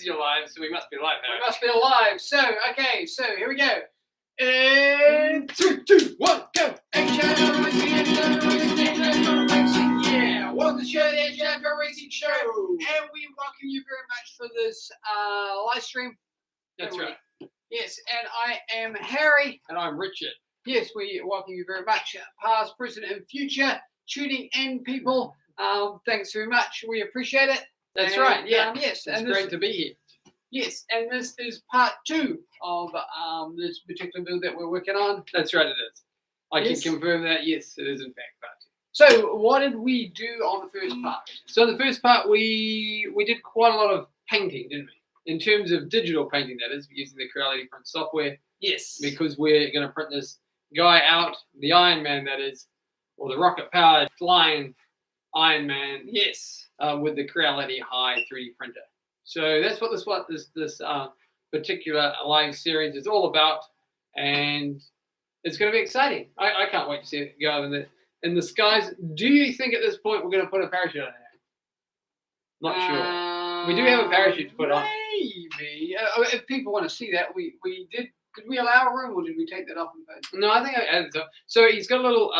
is your live, so we must be live now. We must be alive. So, okay, so here we go. And 3, 2, 1, go. Yeah, welcome to the show, the Action Racing Show. And we welcome you very much for this live stream. That's right. Yes, and I am Harry. And I'm Richard. Yes, we welcome you very much, past, present, and future, tuning in, people. Thanks very much. We appreciate it. That's right. Yeah. Yes, It's great to be here. Yes, and this is part 2 of this particular build that we're working on. That's right. It is. I Yes. can confirm that. Yes, it is in fact part 2. So, what did we do on the first part? So in the first part, we did quite a lot of painting, didn't we? In terms of digital painting, that is, using the Creality print software. Yes. Because we're going to print this guy out, the Ironman, that is, or the rocket-powered flying Ironman. Yes. With the Creality Hi 3D printer. So that's what this particular live series is all about, and it's going to be exciting. I can't wait to see it go in the skies. Do you think at this point we're going to put a parachute on there? Not sure. We do have a parachute to put on. Maybe. If people want to see that, we did. Did we allow a room, or did we take that off? No, I think I added it. So he's got a little.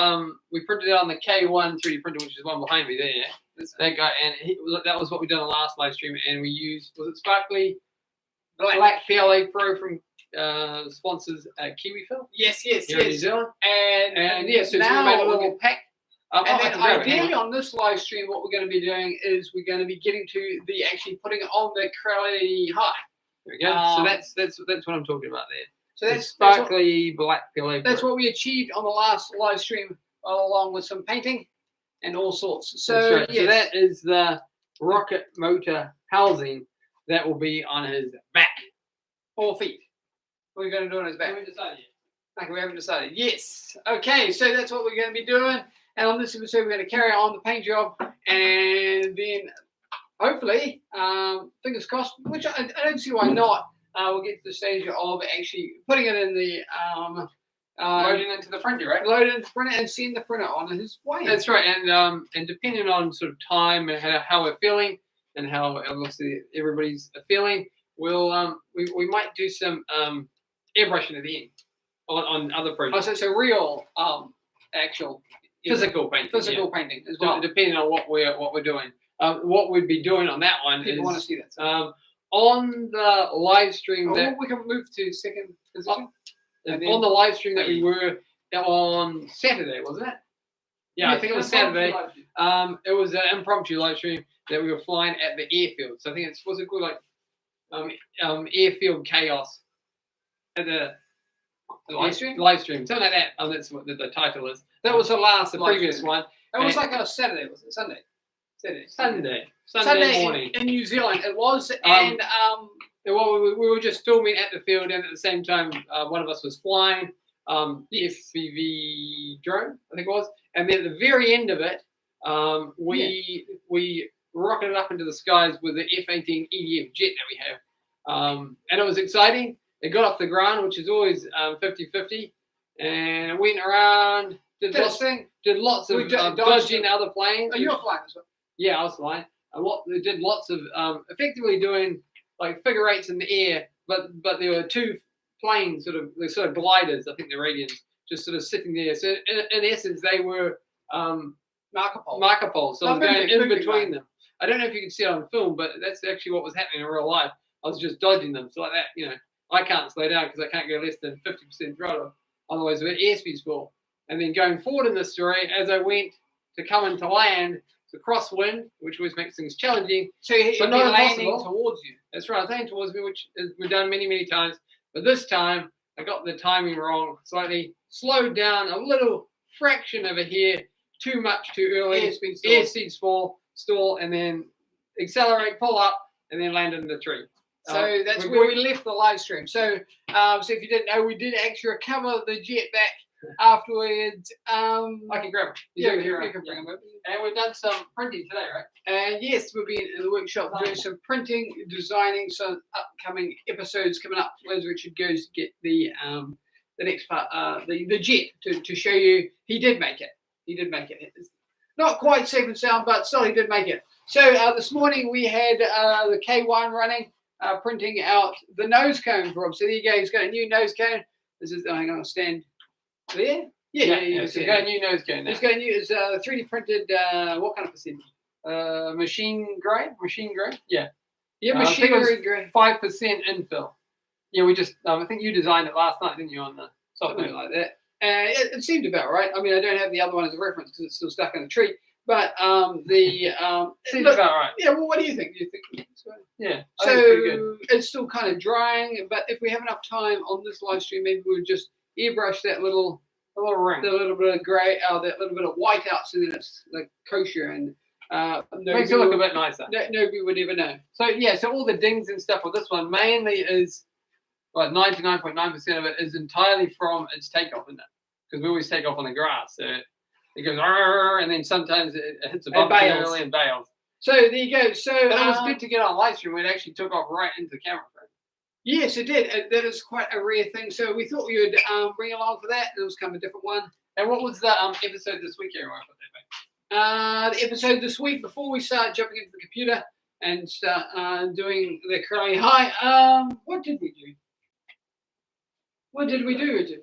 We printed it on the K1 3D printer, which is one behind me there. That guy, and that was what we did on the last live stream, and we used, was it sparkly black PLA Pro from sponsors KIWIFIL? Yes, yes, Here in New yes. Zealand. And yes, so we now made a little pack. and I then can grab it, hang ideally on. on this live stream, what we're going to be doing is we're going to be getting to the actually putting it on the Creality Hi. There we go. So that's what I'm talking about there. So The that's sparkly black PLA Pro. that's what we achieved on the last live stream, along with some painting and all sorts. So, That's right. yes. So that is the rocket motor housing that will be on his back. 4 feet. What are we going to do on his back? Haven't decided yet. Okay, we haven't decided. Yes. Okay, so that's what we're going to be doing. And on this episode, we're going to carry on the paint job, and then hopefully, fingers crossed, which I don't see why not. We'll get to the stage of actually putting it in the Loading into the printer, right? loading into the printer and send the printer on his way. That's right, and depending on sort of time and how we're feeling, and how obviously everybody's feeling, we'll we might do some airbrushing at the end on other projects. Oh, so real actual Physical painting. painting as well. Depending on what we're doing. What we'd be doing on that one People want to is see that. on the live stream that we can move to second position. on the live stream that we were on Saturday, wasn't it? Yeah, I think it was Saturday. It was an impromptu live stream that we were flying at the airfield. So I think was it called like airfield chaos at the live stream? Live stream, something like that. That's what the title is. That was the previous stream. one. It was like a Saturday, was it? Sunday morning. in New Zealand. It was, Well, we were just filming at the field, and at the same time, one of us was flying the FPV drone, I think it was. And then at the very end of it, we rocketed up into the skies with the F-18 EDF jet that we have. And it was exciting. It got off the ground, which is always 50-50, and went around, did lots of dodging other planes. Oh, you were flying as well? Yeah, I was flying. They did lots of effectively doing like figure eights in the air, but there were 2 planes, sort of gliders, I think they're Radians, just sort of sitting there. So in essence, they were marker poles. So I was going in between them. I don't know if you can see it on film, but that's actually what was happening in real life. I was just dodging them. So like that, I can't slow down because I can't go less than 50% throttle. Otherwise, the airspeed's full. And then going forward in the story, as I went to come into land, the crosswind, which always makes things challenging. So but not landing towards you. That's right, landing towards me, which we've done many, many times. But this time, I got the timing wrong, slightly slowed down a little fraction over here, too much too early. Airspeed stall, and then accelerate, pull up, and then land in the tree. So that's where we left the live stream. So, so if you didn't know, we did actually recover the jet back afterwards. I can grab it. You can bring them over. And we've done some printing today, right? And yes, we'll be in the workshop doing some printing, designing some upcoming episodes coming up as Richard goes to get the next part, the jet to show you he did make it. He did make it. It's not quite safe and sound, but still he did make it. So this morning we had the K1 running. printing out the nose cone for him. So there you go. He's got a new nose cone. This is, hang on, I'll stand there. Yeah. So he's got a new nose cone now. He's got a new, it's 3D printed, what kind of percentage? Machine grade? Yeah. Yeah, machine grade. 5% infill. Yeah, we just, I think you designed it last night, didn't you, on the software? Something like that. It seemed about right. I mean, I don't have the other one as a reference because it's still stuck in the tree. But seems about right. Yeah. Well, what do you think? Do you think it's right? Yeah. So it's still kind of drying, but if we have enough time on this live stream, maybe we'll just airbrush that little ring, the little bit of grey, that little bit of white out, so that it's like kosher and makes it look a bit nicer. Nobody would ever know. So yeah, so all the dings and stuff with this one mainly is, like 99.9% of it is entirely from its takeoff, isn't it? Because we always take off on the grass, so it goes and then sometimes it hits a bump early and bails. So there you go. So but it was good to get on live stream when it actually took off right into the camera frame. Yes, it did. That is quite a rare thing. So we thought we would bring along for that. It was kind of a different one. And what was the episode this week, everyone? The episode this week, before we start jumping into the computer and start doing the Creality Hi, what did we do? What did we do, Richard?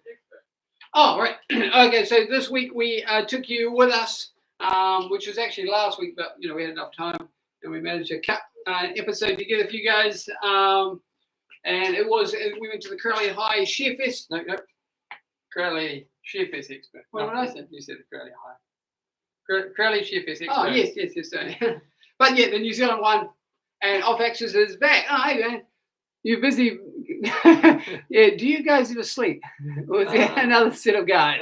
Oh, right. Okay, so this week we took you with us, which was actually last week, but we had enough time and we managed to cut an episode together for you guys. And it was, we went to the Creality Hi Share Fest. No. Creality Share Fest Expo. What did I say? You said the Creality Hi. Creality Share Fest Expo. Oh, yes. Sorry. But yeah, the New Zealand one, and Off Axis is back. Oh, hey, man. You're busy. Yeah, do you guys ever sleep? Or is there another set of guys?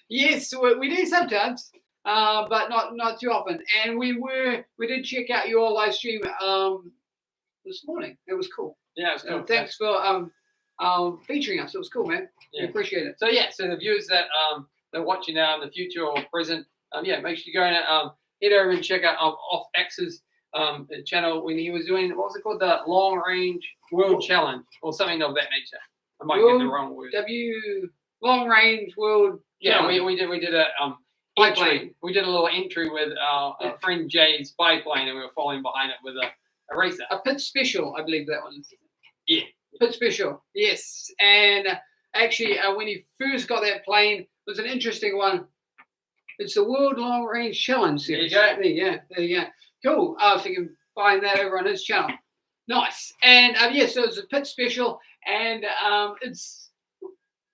Yes, we do sometimes, but not too often. And we did check out your live stream this morning. It was cool. Yeah, it was cool. Thanks for featuring us. It was cool, man. Yeah. We appreciate it. So yeah, so the viewers that are watching now in the future or present, make sure you go and head over and check out Off Axis channel when he was doing, what was it called, the Long Range World Challenge or something of that nature. I might get the wrong word. Long Range World. Yeah, Challenge. we did a entry. We did a little entry with our friend Jay's biplane, and we were following behind it with a racer. A pit special, I believe that one is. Yeah, pit special. Yes, and actually, when he first got that plane, it was an interesting one. It's the World Long Range Challenge series. There you go. There you go. Cool. So you can find that over on his channel. Nice. And so it's a pit special, and it's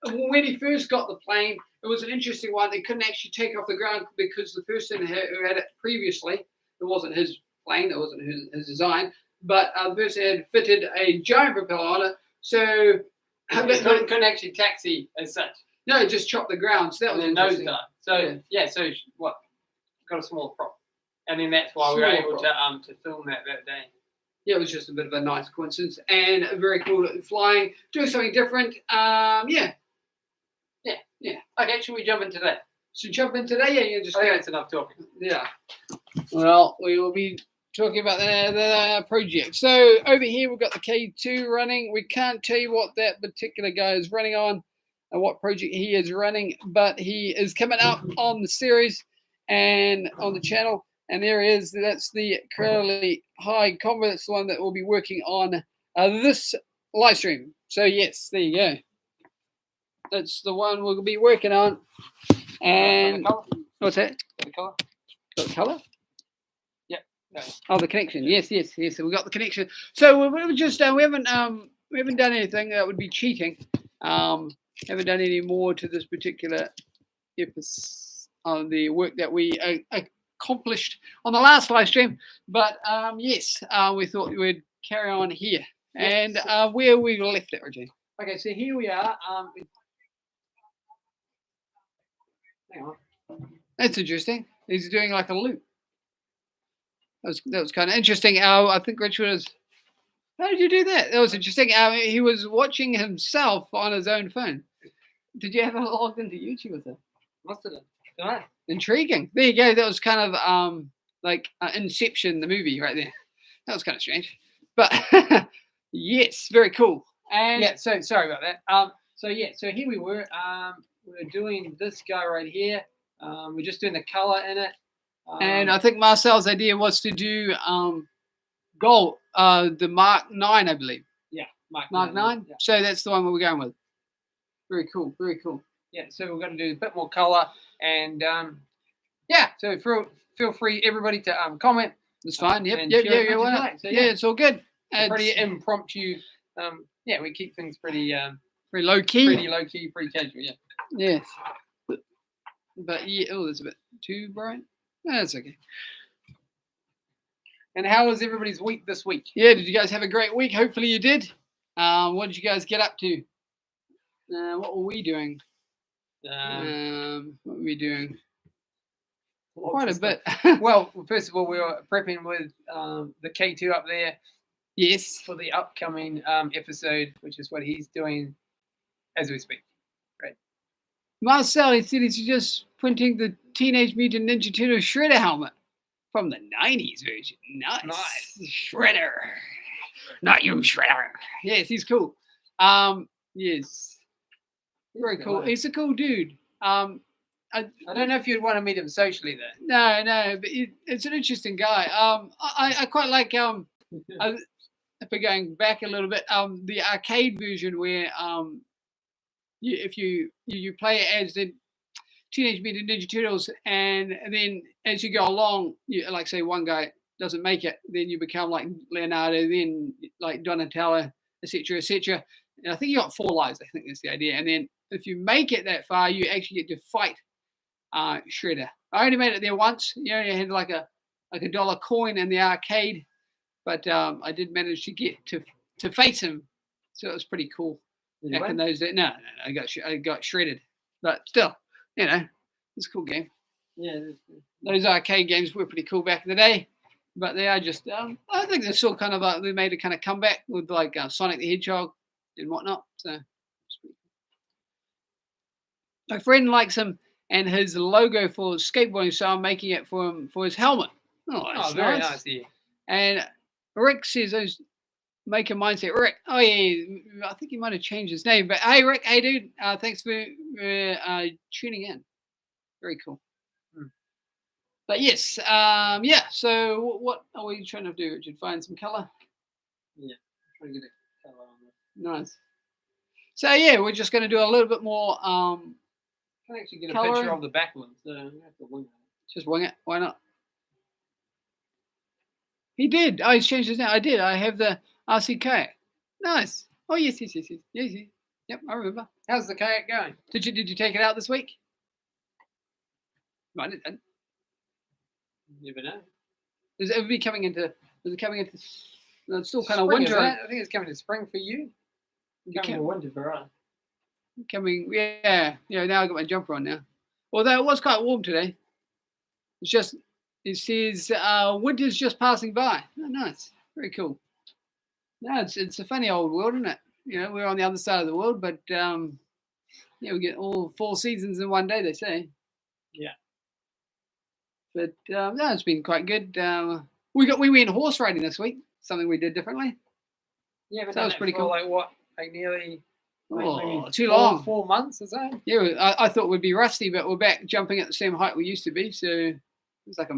when he first got the plane, it was an interesting one. They couldn't actually take off the ground because the person who had it previously, it wasn't his plane, it wasn't his design, but the person had fitted a giant propeller on it, so couldn't actually taxi as such. No, it just chopped the ground. So that was nose dive. So so what? Got a smaller prop. And then that's why we were able to film that day. Yeah, it was just a bit of a nice coincidence and very cool flying, doing something different. Yeah. Okay, should we jump into that? Should we jump into that? Yeah, you just. I think that's enough talking. Yeah. Well, we will be talking about the project. So over here we've got the K2 running. We can't tell you what that particular guy is running on and what project he is running, but he is coming up on the series and on the channel. And there he is. That's the Creality Hi combo. That's the one that we'll be working on this live stream. So yes, there you go. That's the one we'll be working on. And what's that? The colour. The colour? Yep. No. Oh, the connection. Yes. So we got the connection. So we just we haven't done anything that would be cheating. Haven't done any more to this particular episode on the work that we accomplished on the last live stream, but yes, we thought we would carry on here. And where we left it, Reggie. Okay, so here we are. Hang on. That's interesting. He's doing like a loop. That was kind of interesting. I think Rich was. How did you do that? That was interesting. He was watching himself on his own phone. Did you ever log into YouTube with it? Must have done. Intriguing. There you go. That was kind of like Inception, the movie, right there. That was kind of strange, but yes, very cool. And yeah, so sorry about that. So here we were. We're doing this guy right here. We're just doing the color in it. And I think Marcel's idea was to do Gold, the Mark 9, I believe. Yeah, Mark 9. Yeah. So that's the one we're going with. Very cool. Very cool. Yeah, so we're going to do a bit more color, and yeah, so feel free everybody to comment. It's fine. Yep. and Yep. share Yeah. as much as you Yeah. like. So, Yeah. It's all good. pretty It's impromptu. Yeah, we keep things pretty very low key. pretty low key, pretty casual. Yeah. Yes. But yeah. Oh, that's a bit too bright. No, that's okay. And how was everybody's week this week? Yeah. Did you guys have a great week? Hopefully you did. What did you guys get up to? What were we doing? What were we doing? Quite a bit. Well, first of all, we were prepping with the K2 up there. Yes. For the upcoming episode, which is what he's doing as we speak. Right. Marcel, he said he's just printing the Teenage Mutant Ninja Turtle Shredder helmet from the 90s version. Nice. Shredder. Not you, Shredder. Yes, he's cool. Yes. Very cool. He's a cool dude. I don't know if you'd want to meet him socially though. No, but it's an interesting guy. I quite like if we're going back a little bit, the arcade version where if you play it as the Teenage Mutant Ninja Turtles, and then as you go along, like say one guy doesn't make it, then you become like Leonardo, then like Donatello, etc., etc. And I think you got 4 lives. I think that's the idea. And then if you make it that far, you actually get to fight Shredder. I only made it there once. You know, you had like a dollar coin in the arcade, but I did manage to get to face him, so it was pretty cool. Back in those days, no, I got shredded, but still, you know, it's a cool game. Yeah, those arcade games were pretty cool back in the day, but they are just I think they're still kind of they made a kind of comeback with like Sonic the Hedgehog and whatnot. So my friend likes him and his logo for skateboarding, so I'm making it for him for his helmet. Oh, that's very nice. nice. Yeah. And Rick says those make a mindset. Rick, oh yeah, I think he might have changed his name, but hey Rick, hey dude, thanks for tuning in. Very cool. But yes, yeah. So what are we trying to do, Richard? Find some color. Yeah, trying to get a color on this. Nice. So yeah, we're just going to do a little bit more. Can actually get a picture of the back one, so I have to wing it. Just wing it. Why not? He did. Oh, he's changed his name. I did. I have the RC kayak. Nice. Oh yes. Yep, I remember. How's the kayak going? Did you take it out this week? No, I didn't. You never know. Is it coming into? Is it coming into? No, it's still kind of Spring, winter. I think it's coming to spring for you. Coming to winter for us. Yeah. Now I got my jumper on now. Although it was quite warm today. It's just. It says winter's just passing by. Oh, nice. Very cool. No, it's a funny old world, isn't it? You know, we're on the other side of the world, but yeah, we get all 4 seasons in one day, they say. Yeah. But no, it's been quite good. We went horse riding this week. Something we did differently. Yeah, but that was pretty cool. Like what? Like nearly. Too long. 4 months or so. Yeah, I thought we'd be rusty, but we're back jumping at the same height we used to be. So it's like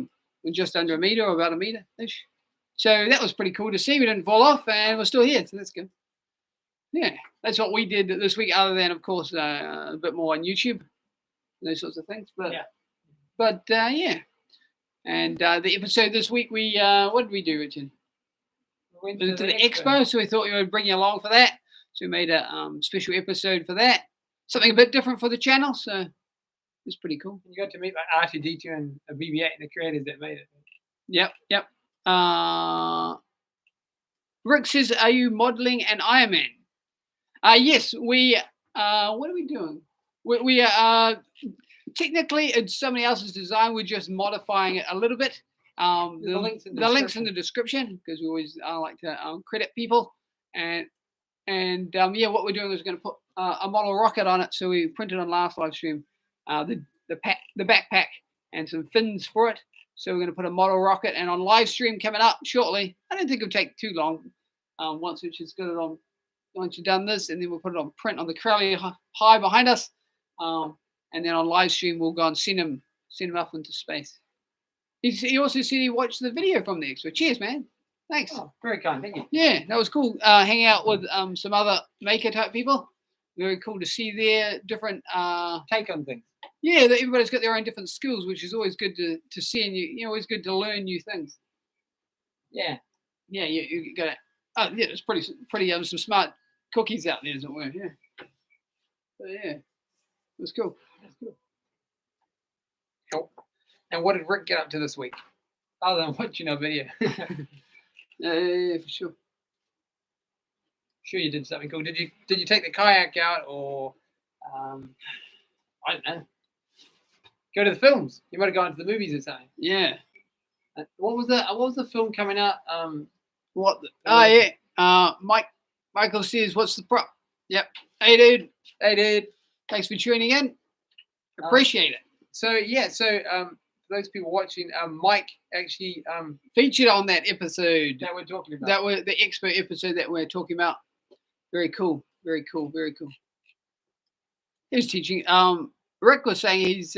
we're just under a meter or about a meter ish. So that was pretty cool to see. We didn't fall off, and we're still here. So that's good. Yeah, that's what we did this week. Other than, of course, a bit more on YouTube, and those sorts of things. But yeah. And the episode this week, we what did we do, Richard? We went to the expo, so we thought we would bring you along for that. So we made a special episode for that. Something a bit different for the channel, so it's pretty cool. You got to meet like ISDT and a BB-8 and the creators that made it. Yep. Rick says, "Are you modeling an Ironman?" Yes, we. What are we doing? We are technically it's somebody else's design. We're just modifying it a little bit. The links in the description because we always like to credit people and yeah, what we're doing is going to put a model rocket on it. So we printed on last live stream the backpack and some fins for it. So we're going to put a model rocket, and on live stream coming up shortly. I don't think it'll take too long. Once you've done this, and then we'll put it on print on the Creality Hi behind us, and then on live stream we'll go and send him up into space. He also said he watched the video from the expo. Cheers, man! Thanks. Oh, very kind. Thank you. Yeah, that was cool. Hanging out with some other maker type people. Very cool to see their different Take on things. yeah, that everybody's got their own different skills, which is always good to see, and always good to learn new things. Yeah. Yeah, you got it. Oh, yeah, it's pretty some smart cookies out there, as it were. Yeah. So yeah, it was cool. That's cool. Cool. And what did Rick get up to this week? Other than watching our video. Yeah, for sure. Sure, you did something cool. Did you take the kayak out, or I don't know, go to the films? You might have gone to the movies or something. Yeah. What was the film coming out? What? Oh yeah. Michael says, "What's the prop?" Yep. Hey, dude. Hey, dude. Thanks for tuning in. Appreciate it. So yeah. So for those people watching, Mike actually Featured on that episode that we're talking about. that were the expert episode that we're talking about. Very cool. Very cool. Very cool. He's teaching. Rick was saying he's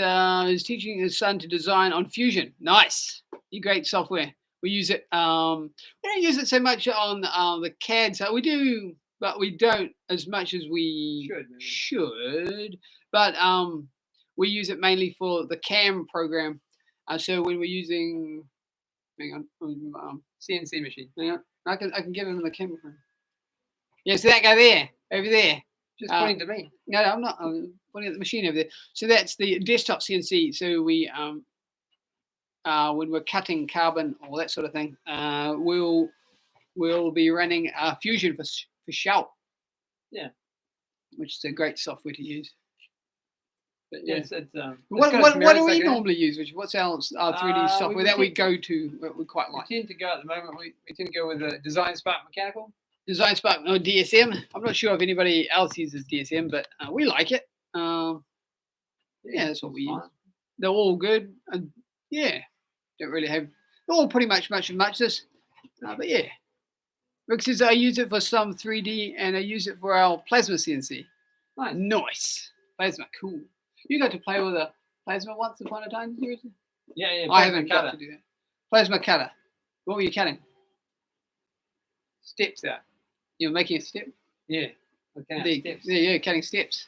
teaching his son to design on Fusion. Nice. Great software. We use it. We don't use it so much on the CAD side. We do, but we don't as much as we should. But we use it mainly for the CAM program. So when we're using, hang on, CNC machine. hang on, I can get it in the camera frame. Yeah, so that guy there, over there. Just pointing to me. No, I'm not. I'm pointing at the machine over there. So that's the desktop CNC. So we when we're cutting carbon or that sort of thing, we'll be running Fusion for Shell. Yeah, which is a great software to use. But yeah, it's what do we normally use? What's our 3D software that we go to? We quite like. We tend to go at the moment. We tend to go with the Design Spark Mechanical. Design Spark or DSM. I'm not sure if anybody else uses DSM, but we like it. Yeah, that's what we use. They're all good, and yeah, don't really have. They're all pretty much muchness, but yeah. Rick says I use it for some 3D, and I use it for our plasma CNC. Nice. Plasma, cool. You got to play with a plasma once upon a time, did you? Yeah. I haven't got to do that. Plasma cutter. What were you cutting? Steps out. You're making a step? Yeah. Steps. Yeah, cutting steps.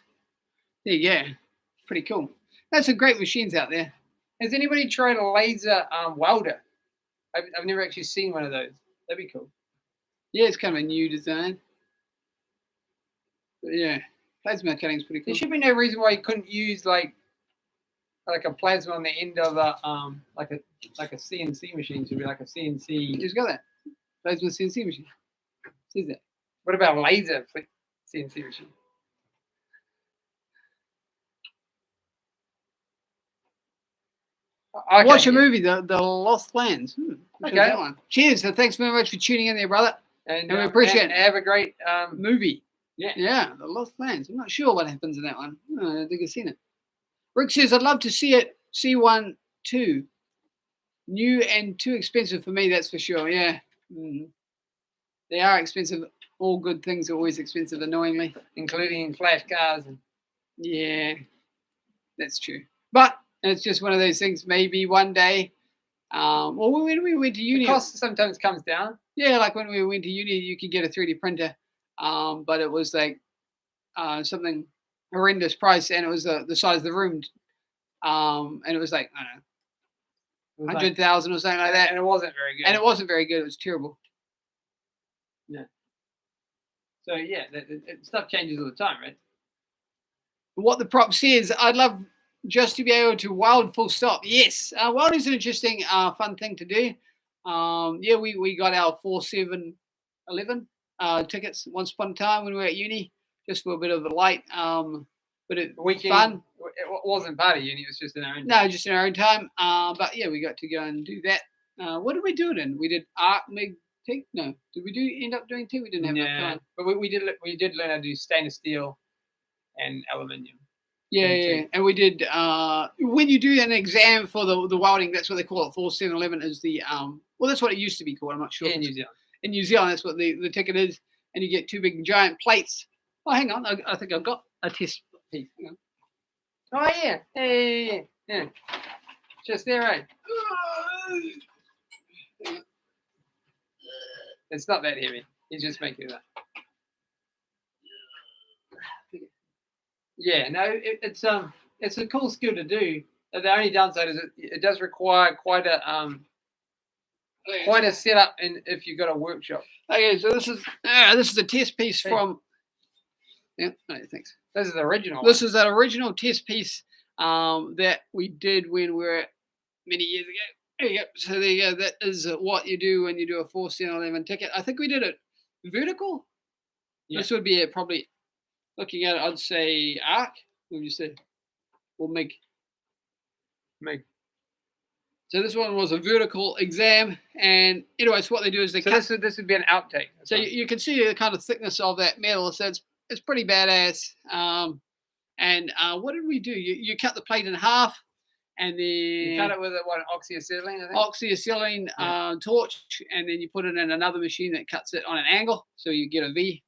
There you go. Pretty cool. There's some great machines out there. Has anybody tried a laser welder? I've never actually seen one of those. That'd be cool. Yeah, it's kind of a new design. But yeah, plasma cutting is pretty cool. There should be no reason why you couldn't use like a plasma on the end of a like a CNC machine. Should be like a CNC. Who's got that? Plasma CNC machine. Says that. What about laser CNC machine? Okay, watch a movie, The Lost Lands. Okay. That one. Cheers. So thanks very much for tuning in there, brother. And we appreciate it. Have a great movie. Yeah, The Lost Lands. I'm not sure what happens in that one. I don't think I've seen it. Rick says, I'd love to see it. See one too. New and too expensive for me, that's for sure. Yeah. They are expensive. All good things are always expensive, annoyingly. Including flash cars. Yeah, that's true. But it's just one of those things. Maybe one day. Well, when we went to uni, the cost sometimes comes down. Yeah, like when we went to uni, you could get a 3D printer, but it was like something horrendous price, and it was the size of the room, and it was like I don't know, 100,000 or something like that, and it wasn't very good. And it wasn't very good. It was terrible. Yeah. So yeah, stuff changes all the time, right? What the prop says, I'd love just to be able to weld full stop. Yes, weld is an interesting, fun thing to do. Yeah, we got our 4711 tickets once upon a time when we were at uni, just for a bit of a light, but it fun. It wasn't part of uni; it was just in our own. No, just in our own time. But yeah, we got to go and do that. What did we do it in? We did art, no. Did we end up doing two? We didn't have enough time. But we did learn how to do stainless steel and aluminium. Yeah, and we did. When you do an exam for the welding, that's what they call it. 4711 is the well, that's what it used to be called. I'm not sure. In New Zealand. In New Zealand, that's what the ticket is, and you get two big giant plates. Oh, hang on, I think I've got a test piece. Hang on. Oh yeah. Just there, right? It's not that heavy. He's just making it up. Yeah, no, it's a cool skill to do. The only downside is it does require quite a setup, and if you've got a workshop. Okay, so this is a test piece from. Yeah, no, thanks. This is the original. This is an original test piece that we did when we were many years ago. There you go. So there you go. That is what you do when you do a 4-11 ticket. I think we did it vertical. Yeah. This would be probably looking at it. I'd say arc. What would you say? Or MIG. MIG. So this one was a vertical exam, and anyways, what they do is they cut. This would be an outtake. So you can see the kind of thickness of that metal. So it's pretty badass. And what did we do? You cut the plate in half, and then you cut it with what, oxyacetylene, I think? Oxyacetylene torch, and then you put it in another machine that cuts it on an angle, so you get a V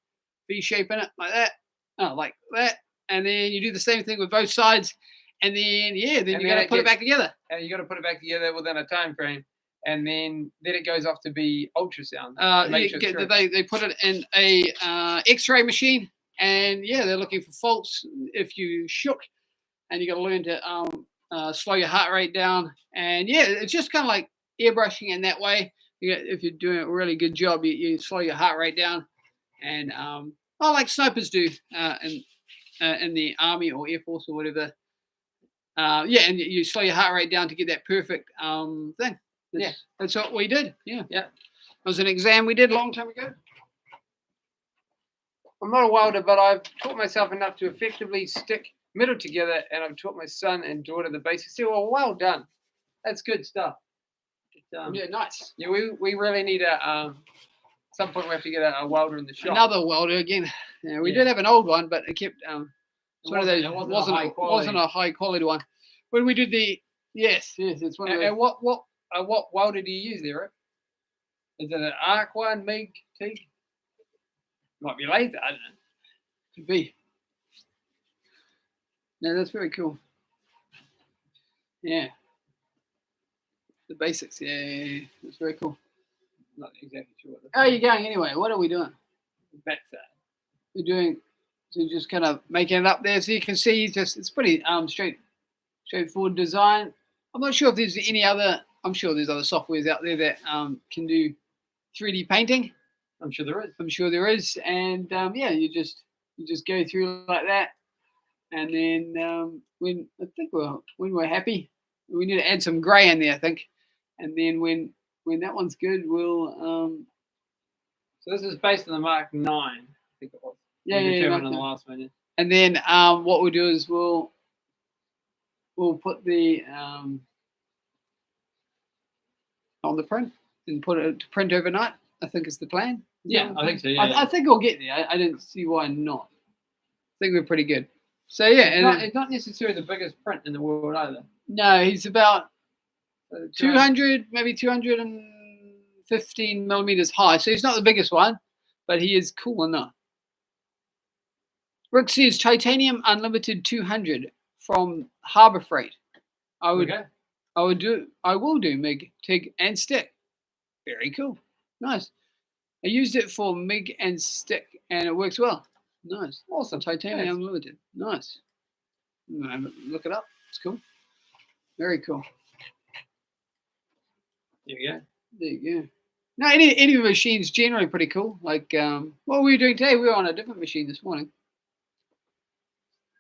shape in it like that. Oh, like that. And then you do the same thing with both sides, and then you got to put it back together. And you got to put it back together within a time frame, and then it goes off to be ultrasound. They put it in a X-ray machine, and they're looking for faults. If you shook, and you got to learn to slow your heart rate down, and it's just kind of like airbrushing in that way. If you're doing a really good job, you slow your heart rate down, and like snipers do in the Army or Air Force or whatever. And you slow your heart rate down to get that perfect thing. That's what we did. Yeah. It was an exam we did a long time ago. I'm not a welder, but I've taught myself enough to effectively stick metal together, and I've taught my son and daughter the basics. So, well done. That's good stuff. Nice. Yeah, we really need at some point we have to get a welder in the shop. Another welder again. Yeah, we did have an old one, but it kept it's one of those. It wasn't a high quality one. When we did the it's one of those. And what welder do you use there, Rick? Is it an arc one, MIG, TIG? Might be laser, I don't know. Could be. No, that's very cool. Yeah. The basics, yeah. That's very cool. Not exactly sure what how are you going anyway? What are we doing? Backside. We're doing, so you're just kind of making it up there, so you can see it's pretty straightforward design. I'm not sure if there's any other. I'm sure there's other softwares out there that can do 3D painting. I'm sure there is. And you just go through like that, and then when we're happy, we need to add some grey in there, I think, and then when that one's good, we'll. So this is based on the Mark 9, I think it was. On the last one. Yeah. And then what we'll do is we'll put the on the print and put it to print overnight. I think is the plan. Yeah, I think so. Yeah, I think we'll get there. I didn't see why not. I think we're pretty good. So it's not necessarily the biggest print in the world either. No, he's about 200, maybe 215 millimeters high. So he's not the biggest one, but he is cool enough. Rick says titanium unlimited 200 from Harbor Freight. I will do MIG, TIG, and stick. Very cool. Nice. I used it for MIG and stick, and it works well. Nice. Awesome. Titanium unlimited. Nice. Look it up. It's cool. Very cool. There you go. There you go. No, any machine's generally pretty cool. Like, what were we doing today? We were on a different machine this morning.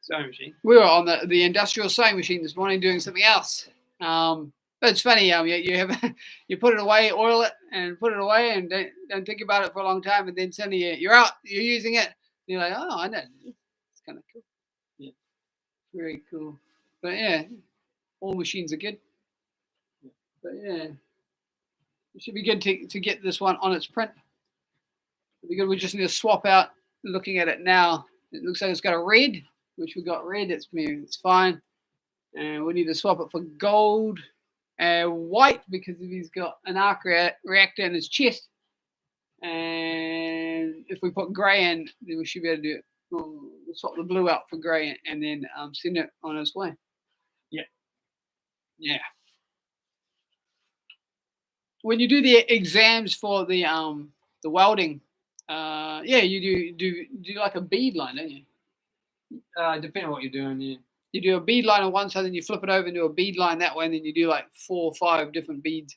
Sewing machine. We were on the industrial sewing machine this morning doing something else. But it's funny. You put it away, oil it, and put it away, and don't think about it for a long time, and then suddenly you're out. You're using it. And you're like, oh, I know. It's kind of cool. Yeah. Very cool. But yeah, all machines are good. Yeah. But yeah, it should be good to get this one on its print. It'll be good. We just need to swap out. Looking at it now, it looks like it's got a red, which we got red. It's fine. And we need to swap it for gold and white because he's got an arc reactor in his chest. And if we put grey in, then we should be able to do it. We'll swap the blue out for grey and then send it on its way. Yeah. When you do the exams for the the welding. Yeah, you do like a bead line, don't you? Depending on what you're doing, yeah. You do a bead line on one side, then you flip it over and do a bead line that way, and then you do like 4 or 5 different beads.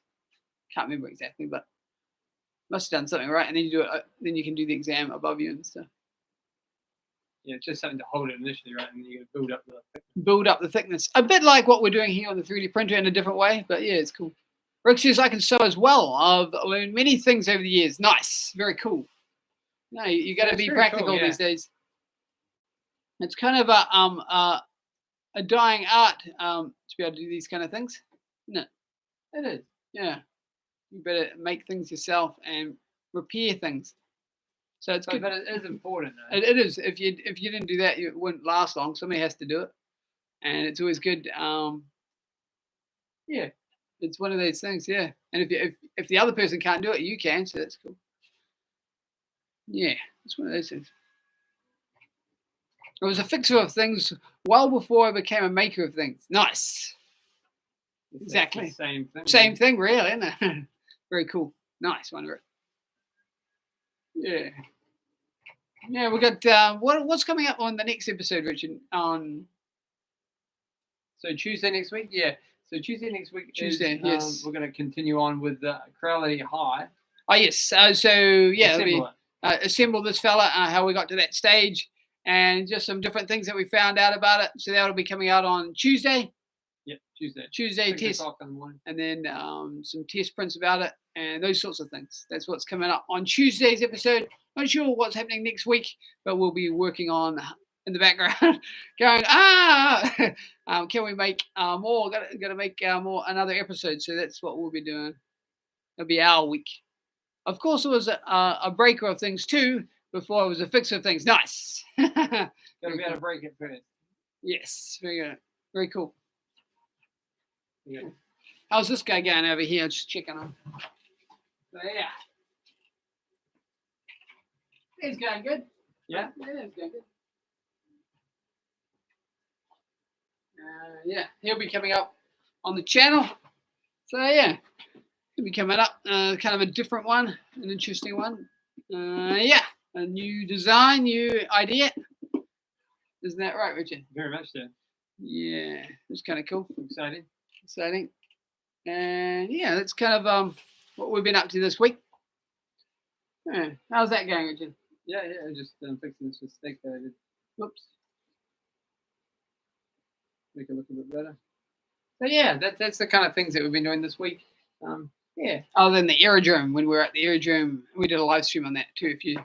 Can't remember exactly, but must have done something right. And then you do it. Then you can do the exam above you and stuff. Yeah, it's just something to hold it initially, right? And you build up the thickness. A bit like what we're doing here on the 3D printer in a different way, but yeah, it's cool. Rick says I can sew as well. I've learned many things over the years. Nice, very cool. No, you got to be practical cool, yeah. these days. It's kind of a dying art to be able to do these kind of things, isn't it? It is. Yeah, you better make things yourself and repair things. So it's good. But it is important, though. It is. If you didn't do that, it wouldn't last long. Somebody has to do it, and it's always good. Yeah, it's one of those things. Yeah, and if the other person can't do it, you can. So that's cool. Yeah, it's one of those things. I was a fixer of things well before I became a maker of things. Nice. Exactly. Same thing. Same thing, really, isn't it? Very cool. Nice one, Rick. Yeah. Yeah, we got what's coming up on the next episode, Richard? On so Tuesday next week, yeah. So Tuesday next week. Tuesday, yes. We're going to continue on with Creality Hi. Oh yes. So yeah, assemble this fella. How we got to that stage, and just some different things that we found out about it. So that'll be coming out on Tuesday. Yep, Tuesday. Tuesday test, in the morning. And then some test prints about it and those sorts of things. That's what's coming up on Tuesday's episode. Not sure what's happening next week, but we'll be working on in the background, going can we make more? Got to make more another episode. So that's what we'll be doing. It'll be our week. Of course, it was a breaker of things too. Before it was a fixer of things. Nice. Gotta be able to break it first. Yes, very good. Very cool. Yeah. How's this guy going over here? Just checking on. So, yeah. He's going good. Yeah? Yeah, he's going good. Yeah, he'll be coming up on the channel. So, yeah. He'll be coming up. Kind of a different one. An interesting one. Yeah. A new design, new idea. Isn't that right, Richard? Very much so. Yeah. It's kind of cool. Exciting. And yeah, that's kind of what we've been up to this week. Yeah. How's that going, Richard? Yeah, just fixing this mistake that I did. Whoops. Make it look a bit better. So yeah, that's the kind of things that we've been doing this week. Yeah. Other than the aerodrome, when we were at the aerodrome, we did a live stream on that too. If you,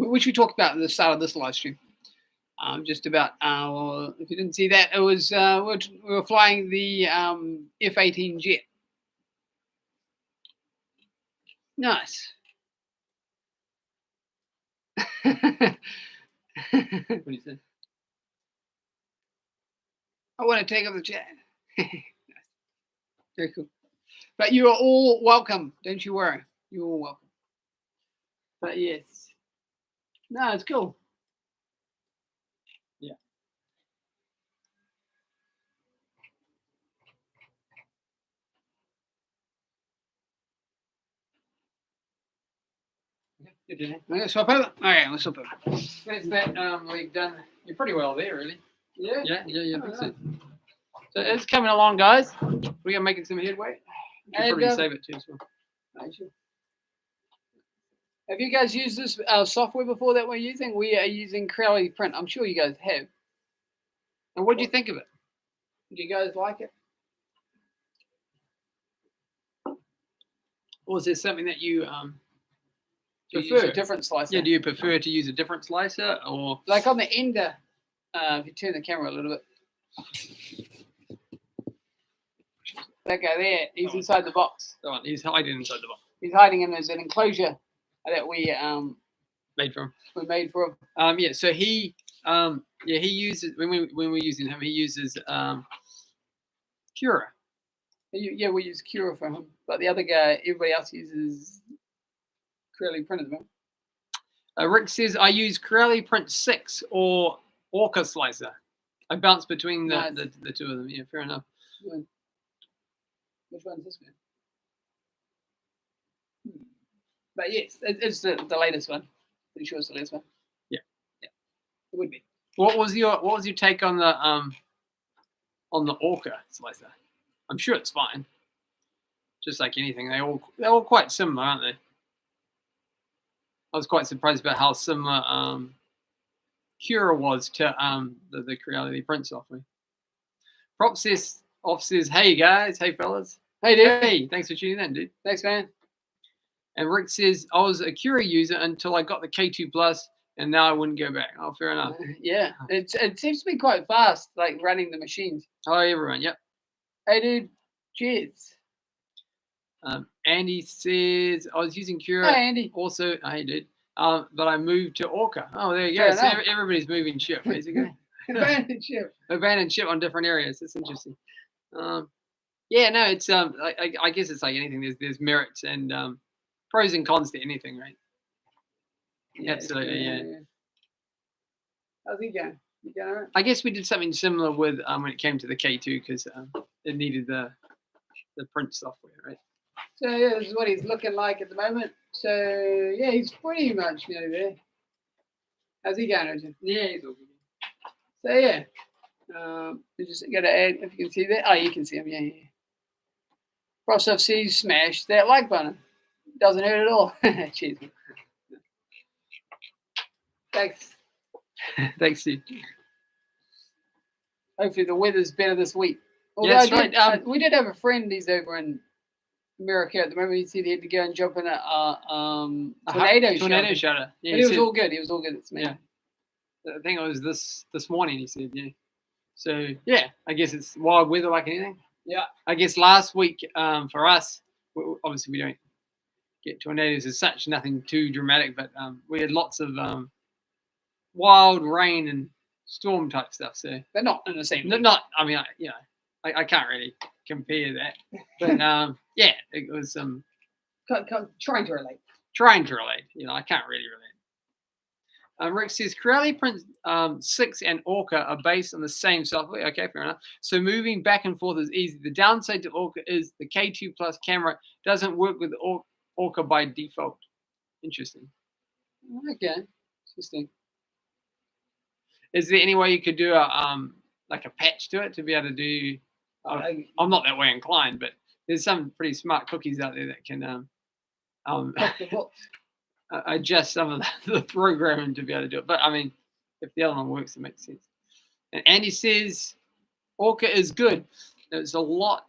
which we talked about at the start of this live stream. Just about, if you didn't see that, it was we were flying the F-18 jet. Nice. What do you say? I want to take off the jet. Nice. Very cool. But you are all welcome. Don't you worry. You're all welcome. But yes. No, it's cool. Yeah. Good, didn't it? Let's swap over. Okay, let's swap over. That's that. We've done. You're pretty well there, really. Yeah. Yeah. That's it. So it's coming along, guys. We are making some headway. You can probably save it too as well. Sure. Have you guys used this software before that we're using? We are using Creality Print. I'm sure you guys have. And what do you think of it? Do you guys like it? Or is there something that you do you use a different slicer? Yeah, do you prefer to use a different slicer or like on the ender? If you turn the camera a little bit. That guy there, he's inside the box. Oh, he's hiding inside the box. He's hiding in an enclosure that we made for him. We made for him. Yeah. So he uses when we're using him, he uses Cura. Yeah, we use Cura for him, but the other guy, everybody else uses Creality Print at the moment. Rick says I use Creality Print 6 or Orca Slicer. I bounce between the two of them. Yeah, fair enough. Which one's this one? But yes, it's the latest one. Pretty sure it's the latest one. Yeah. It would be. What was your take on the Orca slicer? I'm sure it's fine. Just like anything, they're all quite similar, aren't they? I was quite surprised about how similar Cura was to the Creality print software. Prop says, hey guys, hey fellas. Hey dude. Hey, thanks for tuning in, dude. Thanks, man. And Rick says, I was a Cura user until I got the K2 Plus, and now I wouldn't go back. Oh, fair enough. Yeah, it seems to be quite fast, like running the machines. Hello, everyone. Yep. Hey, dude. Cheers. Andy says, I was using Cura. Hey, Andy. Also, hey, dude. But I moved to Orca. Oh, there you go. So everybody's moving ship, basically. Abandoned ship. Abandoned ship on different areas. That's interesting. Yeah, no, it's I guess it's like anything. There's merits and pros and cons to anything, right? Yeah, absolutely, yeah. How's he going? You going all right? I guess we did something similar with when it came to the K2 because it needed the print software, right? So yeah, this is what he's looking like at the moment. So yeah, he's pretty much nearly there. How's he going, Richard? Yeah, he's all good. So yeah, we just got to add, if you can see that. Oh, you can see him, yeah. Cross FC, smash that like button. Doesn't hurt at all. Cheers. Thanks. Thanks, Steve. Hopefully the weather's better this week. Although yeah, that's right. We did have a friend. He's over in America at the moment. He said he had to go and jump in a tornado shutter. Yeah, but he was all good. He was all good. It's me. Yeah. I think it was this morning. He said, yeah. So yeah, I guess it's wild weather like anything. Yeah. I guess last week for us, obviously we don't get tornadoes as such. Nothing too dramatic, but we had lots of wild rain and storm type stuff. So they're not in the same. Not. I mean, I can't really compare that. But yeah, it was trying to relate. I can't really relate. Rick says Creality Print 6 and Orca are based on the same software. Okay, fair enough. So moving back and forth is easy. The downside to Orca is the K2 Plus camera doesn't work with Orca by default. Interesting. Okay, interesting. Is there any way you could do a patch to it to be able to do? I'm not that way inclined, but there's some pretty smart cookies out there that can adjust some of the programming to be able to do it. But I mean, if the other one works, it makes sense. And Andy says Orca is good. Has a lot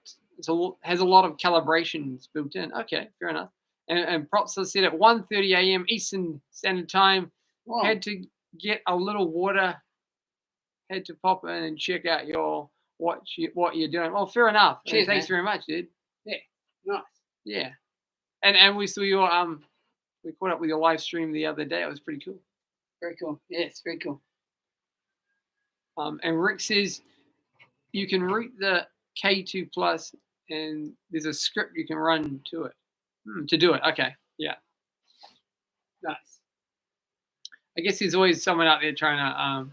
of calibrations built in. Okay, fair enough. And Props said at 1:30 a.m. Eastern Standard Time, had to get a little water, had to pop in and check out what you're doing. Well, fair enough. Cheers, thanks very much, dude. Yeah, nice. Yeah, and we saw your we caught up with your live stream the other day. It was pretty cool. Very cool. Yes, very cool. And Rick says you can root the K2 Plus, and there's a script you can run to it to do it. Okay, yeah, nice. I guess there's always someone out there trying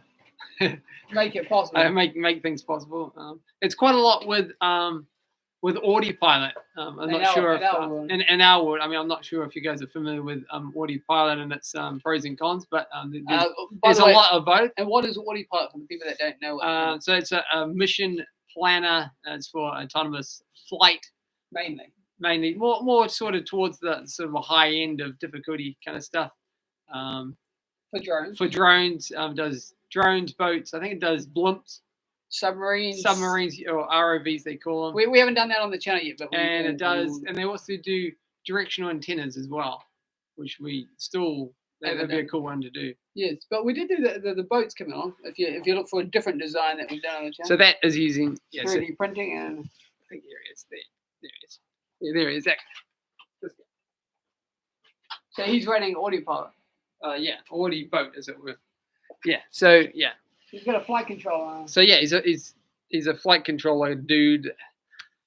to make it possible. Make things possible. It's quite a lot with Autopilot. I'm not sure if in our world. I mean, I'm not sure if you guys are familiar with Autopilot and its pros and cons, but there's a lot of both. And what is Autopilot for the people that don't know? So it's a mission planner. It's for autonomous flight mainly more sort of towards the sort of a high end of difficulty kind of stuff. For drones, does drones, boats. I think it does blimps. Submarines or ROVs they call them. We haven't done that on the channel yet, but it does, and they also do directional antennas as well, which we still that would be a cool one to do. Yes, but we did do the boats coming on. If you look for a different design that we've done on the channel. So that is using 3D printing, and I think there it is. There it is. Yeah, there it is. So he's running Autopilot. Yeah, Audi boat as it were. Yeah. So yeah. He's got a flight controller. So yeah, he's a flight controller dude.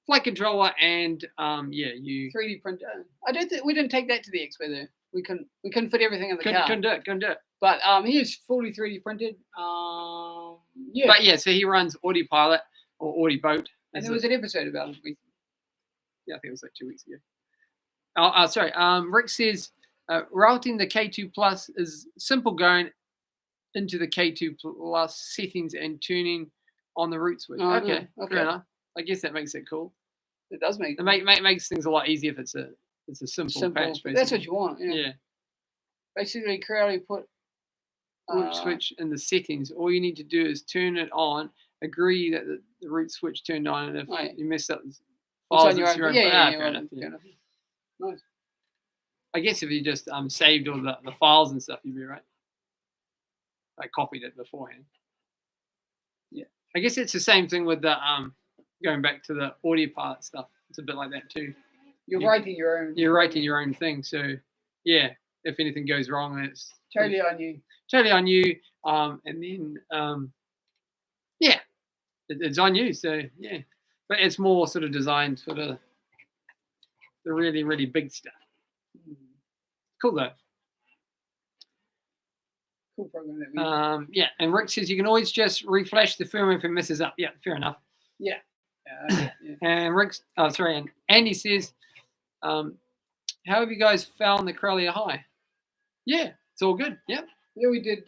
Flight controller and you 3D printer. I don't think we didn't take that to the expo though. We couldn't fit everything in the car. Couldn't do it. But he is fully 3D printed. Yeah. But yeah, so he runs Autopilot or Audi boat. And there was an episode about it recently. Yeah, I think it was like 2 weeks ago. Sorry. Rick says routing the K2 Plus is simple going into the K2 Plus settings and tuning on the root switch. Oh, Okay, okay. fair enough. I guess that makes it cool. It does make It makes things a lot easier if it's a simple patch. That's what you want. Yeah. Yeah. Basically, Creality put Root switch in the settings. All you need to do is turn it on. Agree that the root switch turned on, and if you mess up files, on your own. fair enough. Nice. I guess if you just saved all the files and stuff, you'd be right. I copied it beforehand. Yeah. I guess it's the same thing with the going back to the audio part stuff. It's a bit like that too. You're writing your own. You're writing your own thing. So yeah, if anything goes wrong, it's totally on you. Totally on you. And then yeah, it's on you. So yeah, but it's more sort of designed for the really, really big stuff. Cool though. Cool program. Yeah, and Rick says you can always just refresh the firmware if it messes up. Yeah, fair enough. Yeah. And and Andy says, how have you guys found the Creality Hi? Yeah, it's all good. Yep. Yeah, we did.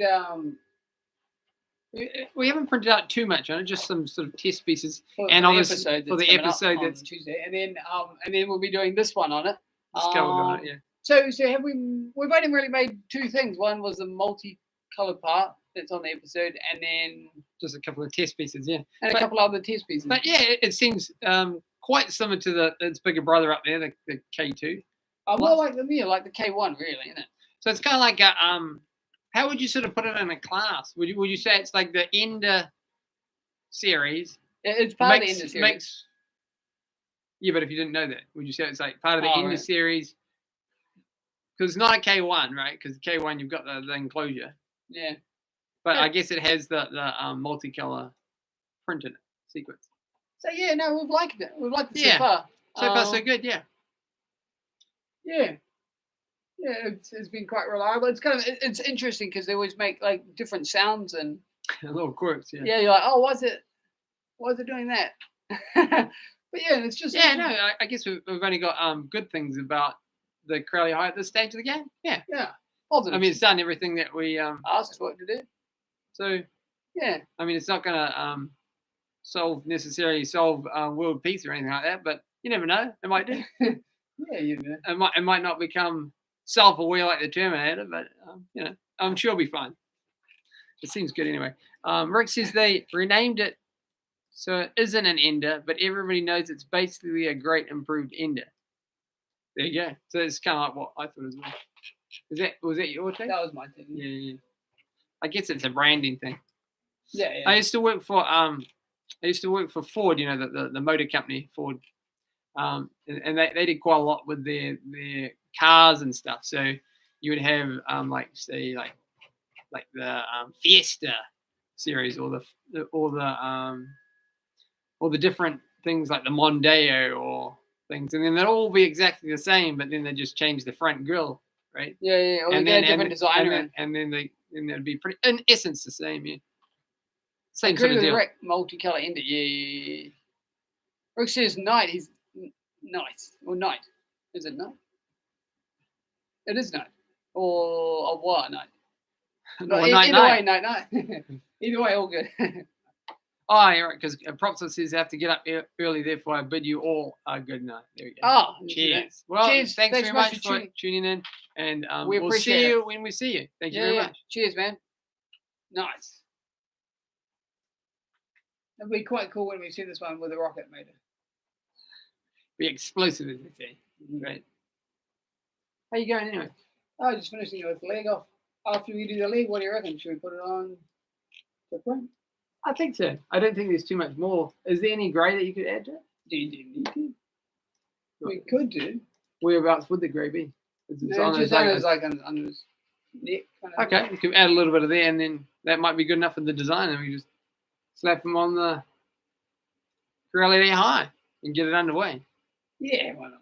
We haven't printed out too much on it, just some sort of test pieces. For the episode that's Tuesday, and then we'll be doing this one on it. On it, yeah. So have we've only really made two things. One was the multicolour part that's on the episode, and then just a couple of test pieces, yeah, and a couple other test pieces. But yeah, it seems quite similar to its bigger brother up there, the K2. More like the K1, really, isn't it? So it's kind of like a how would you sort of put it in a class? Would you say it's like the Ender series? It's part of the Ender series. Yeah, but if you didn't know that, would you say it's like part of the Ender series? Because it's not a K1, right? Because K1 you've got the enclosure. Yeah. But I guess it has the multicolour print in it sequence. So yeah, no, we've liked it. We've liked it so far. So far, so good. Yeah. Yeah. Yeah, it's been quite reliable. It's interesting because they always make like different sounds and little quirks. Yeah. Yeah, you're like, oh, why is it doing that? But yeah, it's just I guess we've only got good things about the Creality Hi at this stage of the game. Yeah. Yeah. Positive. I mean, it's done everything that we asked for it to do. So yeah. I mean, it's not going to necessarily solve world peace or anything like that, but you never know. It might do. Yeah, you know. It might not become self-aware like the Terminator, but I'm sure it'll be fine. It seems good anyway. Rick says they renamed it so it isn't an Ender, but everybody knows it's basically a great improved Ender. There you go. So it's kind of like what I thought as well. Was that your take? That was my thing. Yeah. I guess it's a branding thing. Yeah. I used to work for Ford, the motor company, Ford. And they did quite a lot with their cars and stuff. So you would have like the Fiesta series or the different things like the Mondeo or things, and then they'll all be exactly the same, but then they just change the front grille, right? Yeah. Or and then different designer, and then it'd be pretty, in essence, the same. Yeah. Same sort of deal. Rick, multicolour Ender. Yeah. Rick says night. He's nice or night. Is it night? It is night. Or what night? Either way, night. Either way, all good. Oh, yeah, right, because Propsa says I have to get up early, therefore I bid you all a good night. There we go. Oh, cheers. Well, cheers. Thanks very much for tuning in, and we'll see you when we see you. Thank you very much. Cheers, man. Nice. It'll be quite cool when we see this one with a rocket motor. Be explosive, as they say. Right. How you going anyway? Oh, just finishing with the leg off. After we do the leg, what do you reckon? Should we put it on the print? I think so. I don't think there's too much more. Is there any grey that you could add to it? Do you need to? We could do. Whereabouts would the grey be? Just under his neck. Okay, you could add a little bit of there, and then that might be good enough for the design, and we just slap them on the Creality Hi and get it underway. Yeah, why not?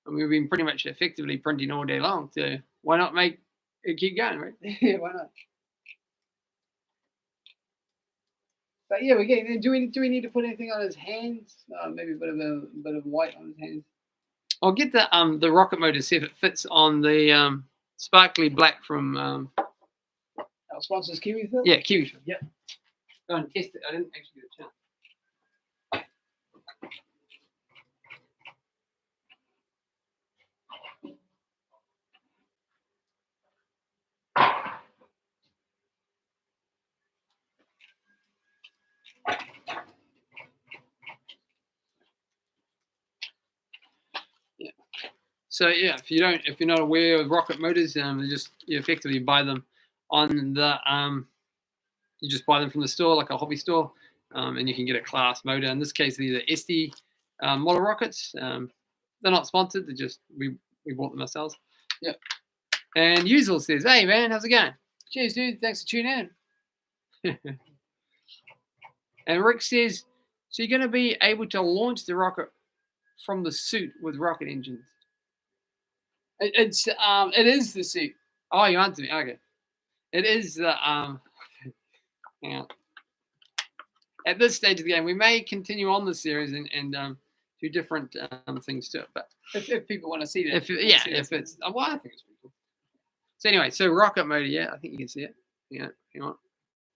And we've been pretty much effectively printing all day long, so why not make it keep going, right? Yeah, why not? But yeah, we're getting. Do we need to put anything on his hands? Maybe a bit of white on his hands. I'll get the rocket motor, see if it fits on the sparkly black from Our sponsors, KiwiFil. yeah, KiwiFil. Yep. Go and test it. I didn't actually get a chance. So yeah, if you're not aware of rocket motors, you effectively buy them on the you just buy them from the store, like a hobby store, and you can get a class motor. In this case, these are SD model rockets. They're not sponsored. They're just we bought them ourselves. Yep. And Usual says, "Hey man, how's it going?" Cheers, dude. Thanks for tuning in. And Rick says, "So you're going to be able to launch the rocket from the suit with rocket engines?" It is the suit. Oh, you answered me. Okay. It is the hang on. At this stage of the game, we may continue on the series and do different things to it. But if people want to see that, if it's well, I think it's pretty cool. So anyway, so rocket motor, yeah, I think you can see it. Yeah, hang on.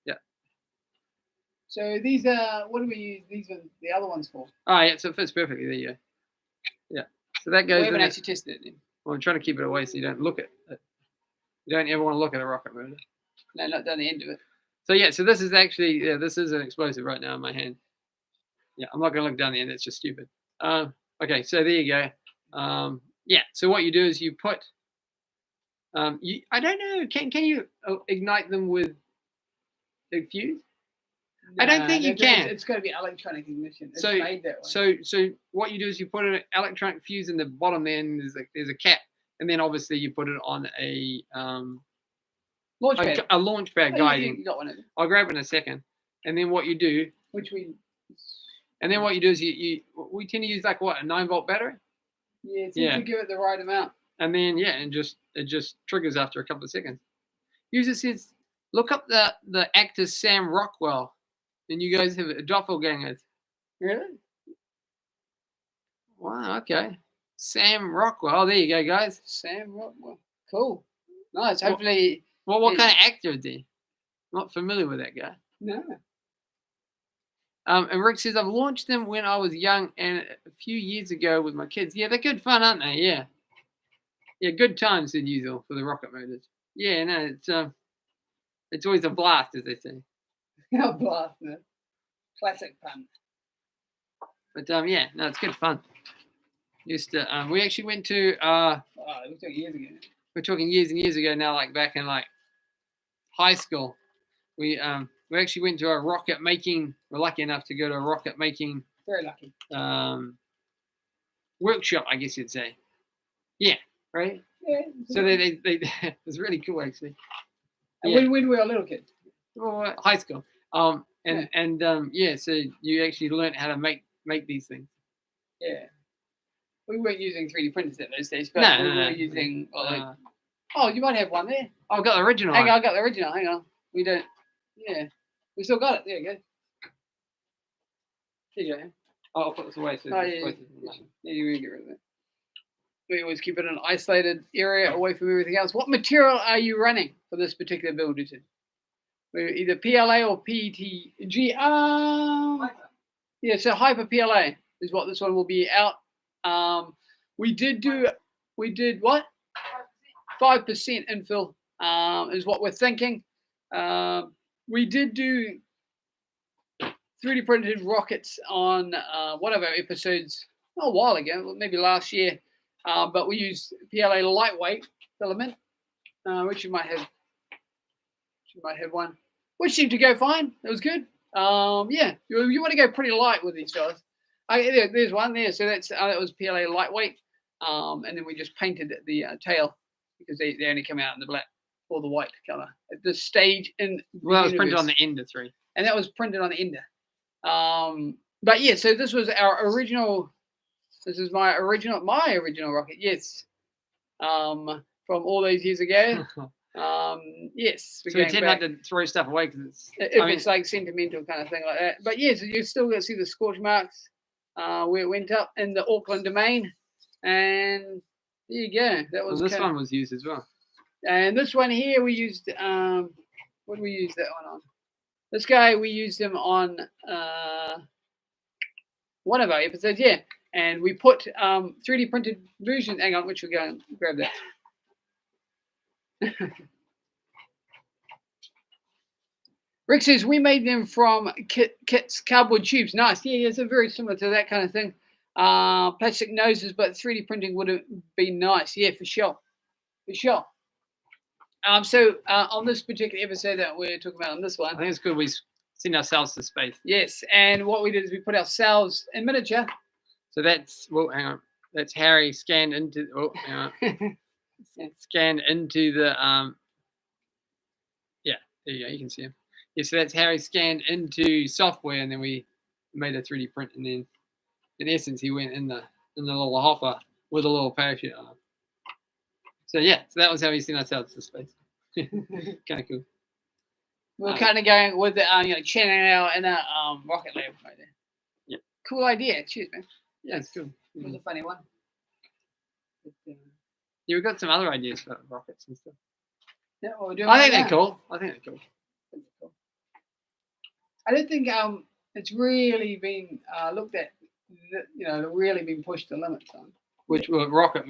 Yeah. So these are what do we use? These are the other ones for. Oh yeah, so it fits perfectly. There you go. Yeah. So that goes. We haven't actually tested it then. Well, I'm trying to keep it away so you don't look at it. You don't ever want to look at a rocket motor. No, not down the end of it. So yeah, so this is actually this is an explosive right now in my hand. Yeah, I'm not going to look down the end. It's just stupid. Okay, so there you go. Yeah, so what you do is you put. I don't know. Can you ignite them with a fuse? I don't think you can. It's got to be electronic ignition. It's So made that way. so what you do is you put an electronic fuse in the bottom there, and there's a cap, and then obviously you put it on a launch pad. A launch pad guiding. You got one of them. I'll grab it in a second, and then what you do. And then what you do is we tend to use like what, a 9-volt battery. Yeah, it seems to give it the right amount. And then it just triggers after a couple of seconds. User says, look up the actor Sam Rockwell, and you guys have doppelgangers. Really? Wow. Okay. Sam Rockwell. Oh, there you go, guys. Sam Rockwell. Cool. Nice. Hopefully. Well, what kind of actor is he? Not familiar with that guy. No. And Rick says, I've launched them when I was young and a few years ago with my kids. Yeah, they're good fun, aren't they? Yeah. Yeah, good times, said Usual, for the rocket motors. Yeah, no, it's always a blast, as they say. A blast, man. Classic fun. But yeah, no, it's good fun. Used to we actually went to we're talking years ago. We're talking years and years ago now, like back in like high school. We actually went to a rocket making. We're lucky enough to go to a rocket making. Very lucky. Workshop, I guess you'd say. Yeah, right. Yeah. So they it was really cool actually. And when we were little kids. Well, high school. So you actually learned how to make these things. Yeah. We weren't using 3D printers at those days, but we were using. Oh, you might have one there. I've got the original. Hang on, I got the original. Hang on. We don't. Yeah. We still got it. There you go. There you go. Oh, I'll put this away. So yeah, you get rid of it. We always keep it in an isolated area away from everything else. What material are you running for this particular build, Ethan? Either PLA or PETG. Yeah, so Hyper PLA is what this one will be out. We did what? 5% infill is what we're thinking. We did do 3D printed rockets on one of our episodes a while ago, maybe last year. But we used PLA lightweight filament, which you might have. You might have one, which seemed to go fine. It was good. Yeah, you want to go pretty light with these fellas. There's one there. So that was PLA lightweight, and then we just painted the tail because they only come out in the black or the white color at this stage in. Well, it was printed on the Ender 3, and that was printed on the Ender. But yeah, so this was our original. This is my original rocket. Yes, from all those years ago. Yes. So we tend not to throw stuff away because it's like sentimental kind of thing like that. But yes, you still going to see the scorch marks where it went up in the Auckland domain. And there you go. That was this one was used as well. And this one here we used. What did we use that one on? This guy we used him on one of our episodes, yeah. And we put 3D printed version. Hang on, which we'll go and grab that. Rick says we made them from Kit's cardboard tubes. Nice. Yeah, it's very similar to that kind of thing. Plastic noses, but 3D printing would be nice. Yeah, for sure. For sure. So on this particular episode that we're talking about on this one, I think it's good we send ourselves to space. Yes, and what we did is we put ourselves in miniature. So that's, well, hang on. That's Harry scanned into, oh, hang on. Scanned into the, yeah, there you go, you can see him. Yeah, so that's Harry scanned into software, and then we made a 3D print, and then in essence he went in the little hopper with a little parachute on. So yeah, so that was how we sent ourselves to space. Kind of cool. We're kind of going with the channeling out in a rocket lab right there. Yeah. Cool idea. Cheers, man. Yeah, it's cool. It was a funny one. But, yeah, we've got some other ideas for rockets and stuff. Yeah, well, we're doing I think they're cool. I think they're cool. I don't think it's really been looked at, really been pushed to limits on. Which were rocket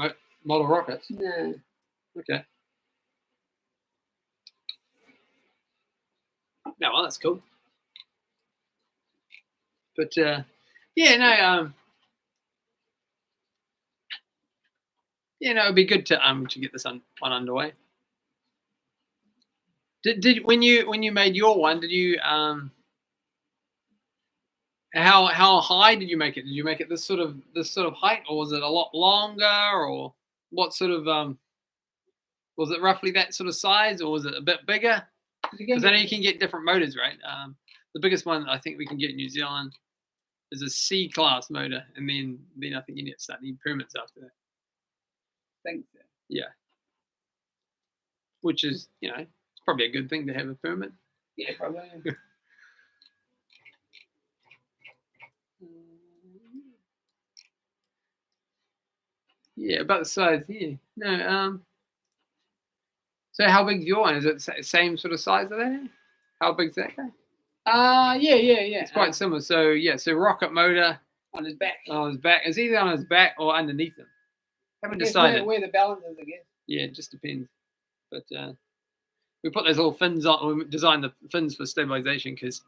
model rockets? No. Okay. No, well, that's cool. But yeah, no, it'd be good to get this one underway. Did when you made your one, did you how high did you make it? Did you make it this sort of height, or was it a lot longer, or what sort of was it roughly that sort of size, or was it a bit bigger? Because I know you can get different motors, right? The biggest one I think we can get in New Zealand is a C-class motor, and then I think you need to start needing permits after that. Think so. Yeah. Which is, it's probably a good thing to have a permit. Yeah, probably. Yeah, about the size here. No, so how big's your one? Is it the same sort of size of that? How big's that guy? Yeah. It's quite similar. So yeah, so rocket motor on his back. On his back. It's either on his back or underneath him. Haven't decided. Where the balance is, I guess. Yeah, it just depends. But we put those little fins on. We designed the fins for stabilization because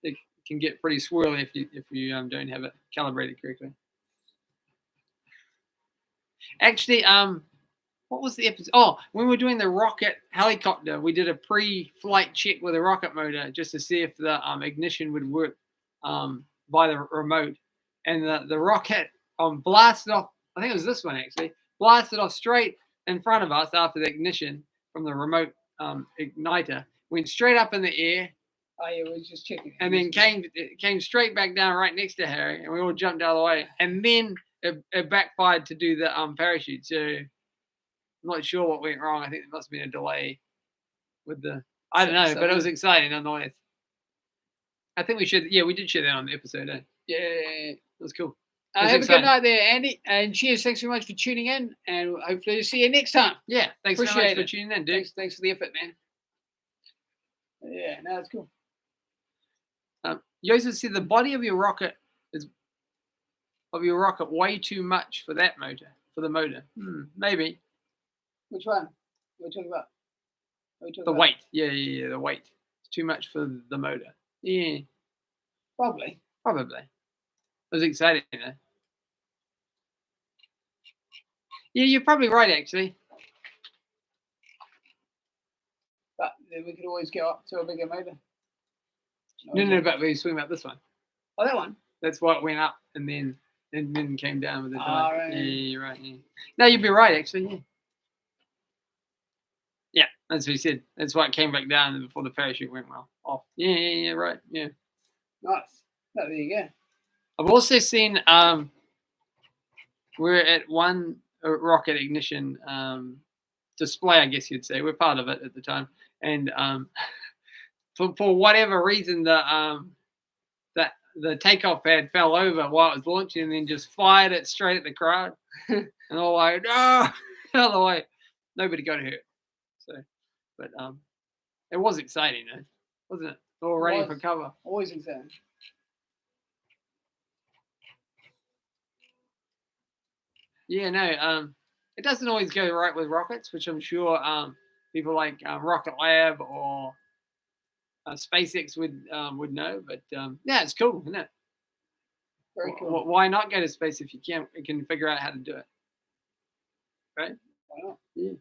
it can get pretty swirly if you don't have it calibrated correctly. Actually, what was the episode? Oh, when we were doing the rocket helicopter, we did a pre-flight check with a rocket motor just to see if the ignition would work by the remote. And the rocket blasted off, I think it was this one actually, blasted off straight in front of us after the ignition from the remote igniter. Went straight up in the air. Oh yeah, we were just checking. And then came straight back down right next to Harry, and we all jumped out of the way. And then it backfired to do the parachute. So I'm not sure what went wrong. I think there must have been a delay with the. I don't know, but it was exciting nonetheless. I think we should. Yeah, we did share that on the episode. Yeah, it was cool. Have a good night there, Andy. And cheers. Thanks so much for tuning in. And hopefully see you next time. Yeah, thanks so much for tuning in, dude. Thanks for the effort, man. Yeah, no, it's cool. Joseph said the body of your rocket is way too much for that motor, for the motor. Maybe. Which one? What are we talking about? The weight. Yeah, the weight. It's too much for the motor. Yeah. Probably. It was exciting, though. Yeah, you're probably right, actually. But we could always go up to a bigger motor. No, but we were talking about this one. Oh, that one? That's why it went up and then came down with the time. Right. Yeah, you're right. Yeah. No, you'd be right, actually. Yeah, that's what he said. That's why it came back down before the parachute went off. Yeah, right. Yeah. Nice. Oh, there you go. I've also seen we're at one rocket ignition display, I guess you'd say. We're part of it at the time, and for whatever reason, the the takeoff pad fell over while it was launching, and then just fired it straight at the crowd, and all like, no, out of the way. Nobody got hurt. So, but it was exciting, though, wasn't it? All ready for cover. Always exciting. Yeah, no, it doesn't always go right with rockets, which I'm sure people like Rocket Lab or SpaceX would know. But yeah, it's cool, isn't it? Very cool. Why not go to space if you can figure out how to do it, right? Why not? Yeah.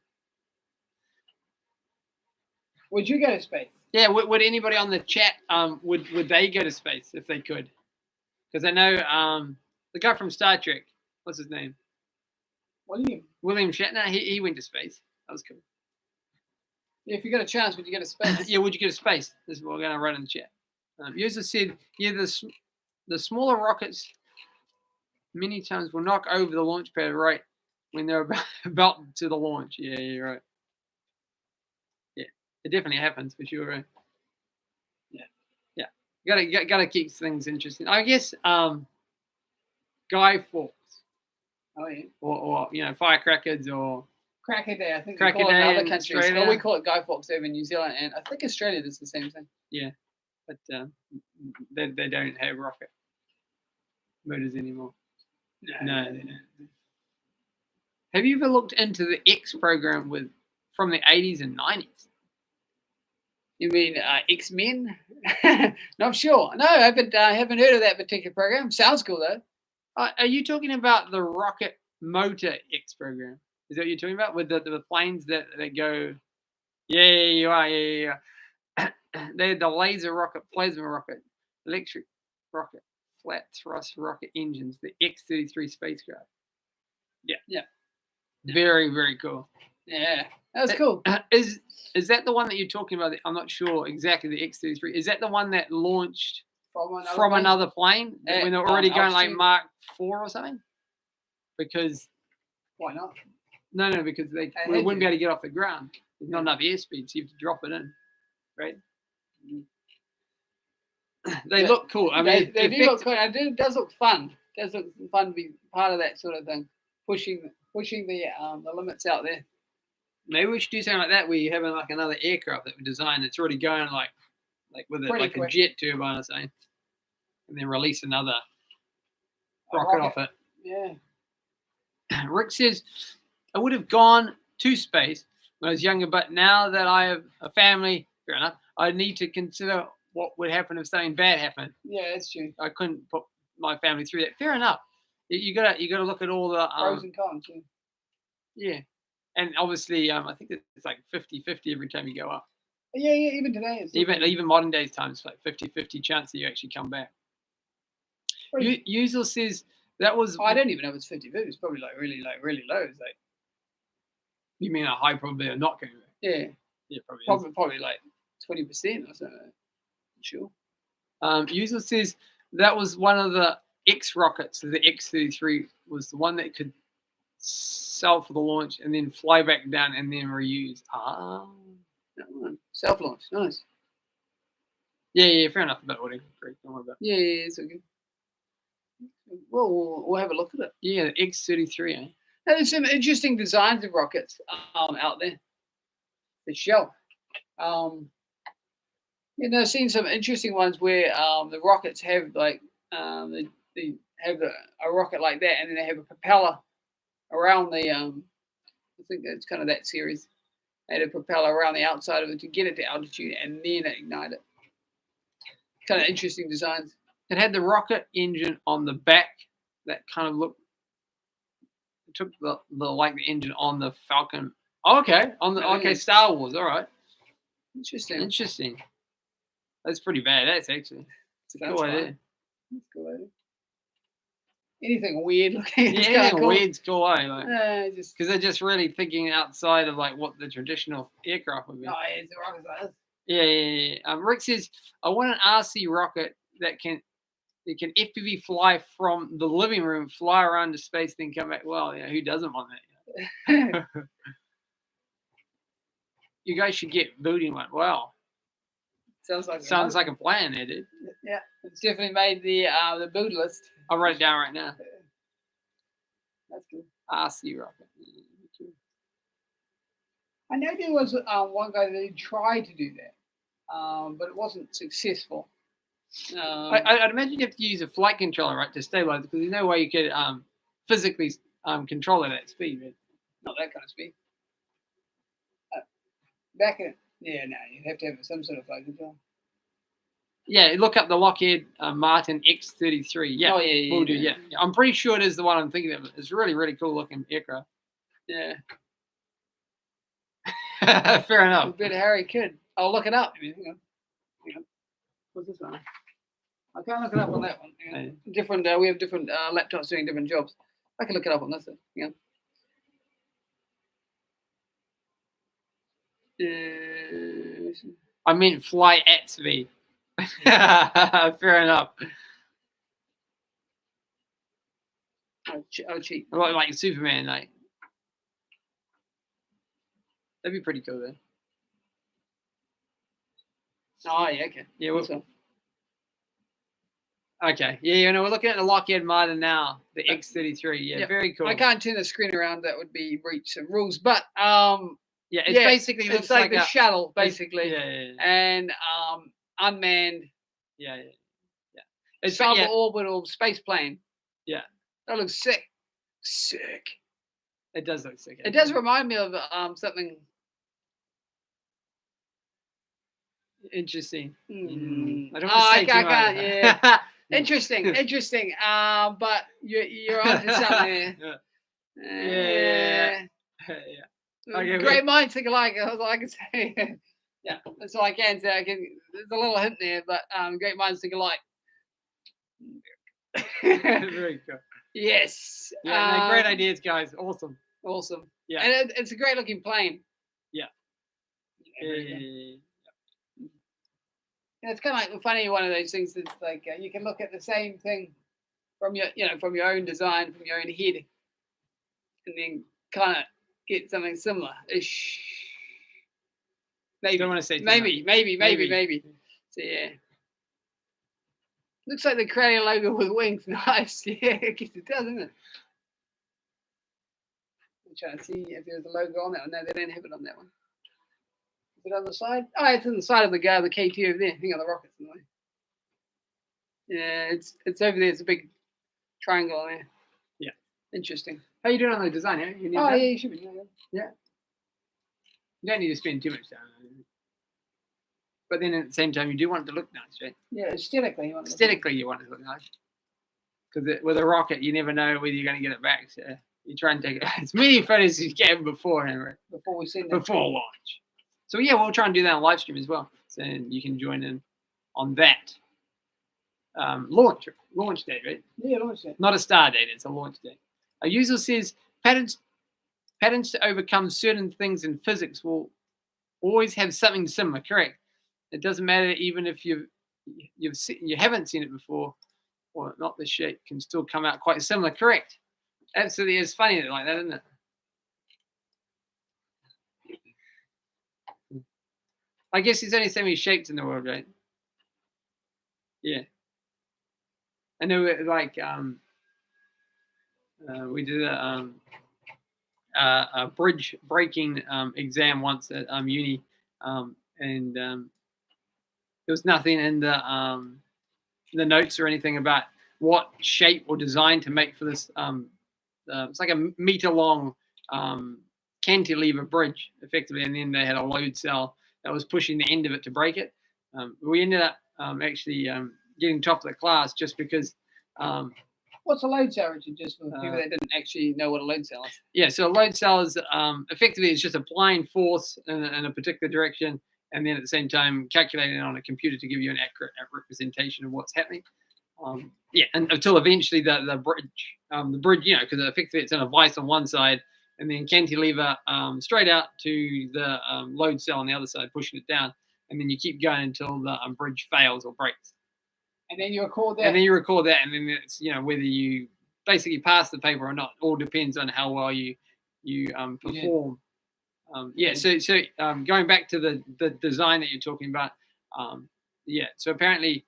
Would you go to space? Yeah. Would anybody on the chat would they go to space if they could? Because I know the guy from Star Trek. What's his name? William Shatner. He went to space. That was cool. Yeah, if you got a chance, would you go to space? Yeah, would you go to space? This is what we're going to write in the chat. User said, yeah, the smaller rockets many times will knock over the launch pad right when they're about to the launch. Yeah, you're right. Yeah, it definitely happens for sure. Right? Yeah. Gotta keep things interesting. I guess Guy Fawkes. Oh yeah. Or firecrackers or Cracker Day. I think Cracker we call it in Day other in countries. Australia. Well, we call it Guy Fawkes over in New Zealand, and I think Australia does the same thing. Yeah, but they don't have rocket motors anymore. No, they don't. Have you ever looked into the X program from the 80s and 90s? You mean X-Men? Not sure. No, I haven't heard of that particular program. Sounds cool though. Are you talking about the rocket motor X program? Is that what you're talking about with the planes that go? Yeah, you are. Yeah. They had the laser rocket, plasma rocket, electric rocket, flat thrust rocket engines, the X-33 spacecraft. Yeah. Very, very cool. Yeah, that's cool. Is that the one that you're talking about? I'm not sure exactly. The X-33. Is that the one that launched from another plane when they're already going like Mark 4 or something? Because why not? No, because they wouldn't be able to get off the ground. There's not enough airspeed, so you have to drop it in, right? They look cool. I mean, they do look cool. It does look fun. It does look fun to be part of that sort of thing, pushing the limits out there. Maybe we should do something like that where you have like another aircraft that we design that's already going like with it, like a jet turbine or something, and then release another rocket off it. Yeah. Rick says, I would have gone to space when I was younger, but now that I have a family, fair enough, I need to consider what would happen if something bad happened. Yeah, that's true. I couldn't put my family through that. Fair enough. You gotta look at all the pros and cons. Yeah, and obviously, I think it's like 50-50 every time you go up. Yeah. Even today, it's even modern days times like 50-50 chance that you actually come back. User says that was. I don't even know if it's 50-50. It's probably really low. It's like. You mean a high probability of not going back? Yeah. Yeah, probably like 20% or something. Sure. User says that was one of the X rockets. So the X-33 was the one that could sell for the launch and then fly back down and then reuse. That one. Self-launch. Nice. Yeah, fair enough about whatever. Great, don't worry about it. Yeah, it's okay. Well, we'll have a look at it. Yeah, the X-33, eh? There's some interesting designs of rockets out there. For sure. I've seen some interesting ones where the rockets have like they have a rocket like that, and then they have a propeller around the. I think that's kind of that series. They had a propeller around the outside of it to get it to altitude, and then ignite it. Kind of interesting designs. It had the rocket engine on the back that kind of looked. It took the engine on the Falcon. Oh, okay, Star Wars. All right. Interesting. That's pretty bad. That's actually. It's a cool idea. That's a cool idea. Anything weird looking. Yeah, anything cool. Weird's cool, eh? Like, because they're just really thinking outside of like what the traditional aircraft would be. Oh, yeah, it's a rocket like this. Yeah. Rick says, I want an RC rocket that can FPV fly from the living room, fly around to space, then come back. Well, who doesn't want that? You guys should get building one. Wow. Sounds like a plan there, dude. Yeah, it's definitely made the build list. I'll write it down right now. That's good. RC rocket. I know there was one guy that tried to do that, but it wasn't successful. I'd imagine you have to use a flight controller, right, to stabilize, because there's no way you could physically control it at speed. Right? Not that kind of speed. You have to have some sort of flight control. Yeah, look up the Lockheed Martin X-33. Yeah, we'll do. Yeah, I'm pretty sure it is the one I'm thinking of. It's really, really cool looking aircraft. Yeah. Fair enough. A bit of Harry Kidd. I'll look it up. Hang on. What's this one? I can't look it up on that one. Hang on. Different. We have different laptops doing different jobs. I can look it up on this one. Hang on. I meant fly at speed. Fair enough. Oh, cheap. Like Superman, like. That'd be pretty cool, then. Oh, yeah, okay. Yeah, okay. Yeah, we're looking at the Lockheed Martin now, the X-33. Yeah, very cool. I can't turn the screen around. That would be breach some rules. But yeah, it's basically it's like the shuttle, basically. Yeah. And unmanned. Yeah. It's suborbital space plane. Yeah. That looks sick. Sick. It does look sick. It does remind me of something. Interesting. I don't want to say too much. Yeah. Interesting. But you're onto something. Yeah. Okay, great minds think alike. That's all I can say. Yeah, that's all I can say. There's a little hint there, but great minds think alike. Very cool. Yes. Yeah, great ideas, guys. Awesome. Yeah, and it's a great looking plane. Yeah. It's kind of like funny. One of those things that's like you can look at the same thing from your own design, from your own head, and then kind of get something similar-ish. Maybe. Don't want to say maybe. So yeah. Looks like the Creality logo with wings. Nice. Yeah, I guess it does, doesn't it? I'm trying to see if there's a logo on that one. No, they don't have it on that one. Is it on the side? Oh, it's on the side of the guy, the KT over there. Hang on, the rocket's in the way. Yeah, it's over there. It's a big triangle on there. Yeah. Interesting. How are you doing on the design? Yeah? You should be. Yeah. You don't need to spend too much time on it. But then at the same time, you do want it to look nice, right? Yeah, aesthetically. You want it to look nice. Because with a rocket, you never know whether you're going to get it back. So you try and take as many photos as you can beforehand, right? Before we send it. Before launch. So yeah, we'll try and do that on live stream as well. So you can join in on that launch date, right? Yeah, launch date. Not a star date, it's a launch date. A user says patterns to overcome certain things in physics will always have something similar. Correct. It doesn't matter even if you haven't seen it before, or not. The shape can still come out quite similar. Correct. Absolutely, it's funny like that, isn't it? I guess there's only so many shapes in the world, right? Yeah. I know, like we did a bridge breaking exam once at uni, and there was nothing in the notes or anything about what shape or design to make for this. It's like a meter long cantilever bridge, effectively, and then they had a load cell that was pushing the end of it to break it. We ended up actually getting top of the class just because. What's a load cell, Richard? Just for people that didn't actually know what a load cell is. Yeah, so a load cell is effectively it's just applying force in a particular direction, and then at the same time calculating it on a computer to give you an accurate representation of what's happening. Yeah, and until eventually the bridge, because effectively it's in a vise on one side, and then cantilever straight out to the load cell on the other side, pushing it down, and then you keep going until the bridge fails or breaks. And then you record that. And then it's whether you basically pass the paper or not. All depends on how well you perform. So going back to the design that you're talking about, Yeah. So apparently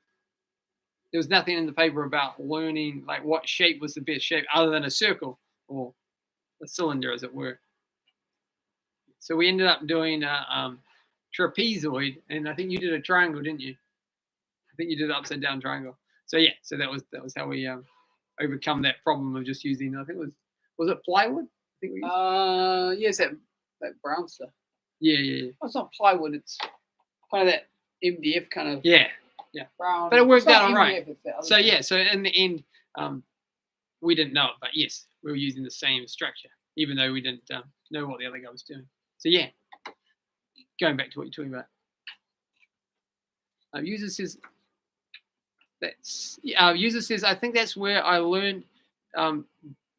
there was nothing in the paper about learning like what shape was the best shape other than a circle or a cylinder, as it were. So we ended up doing a trapezoid, and I think you did a triangle, didn't you? I think you did an upside down triangle. So yeah, so that was how we overcome that problem of just using. I think it was it plywood? I think we used. Yes, that brown stuff. Yeah, yeah, yeah. Oh, it's not plywood. It's kind of that MDF kind of Yeah. brown. But it worked It's not out all right. MDF, it's that other So stuff. yeah, so in the end, we didn't know it, but yes, we were using the same structure, even though we didn't know what the other guy was doing. So yeah, going back to what you're talking about. User says user says I think that's where I learned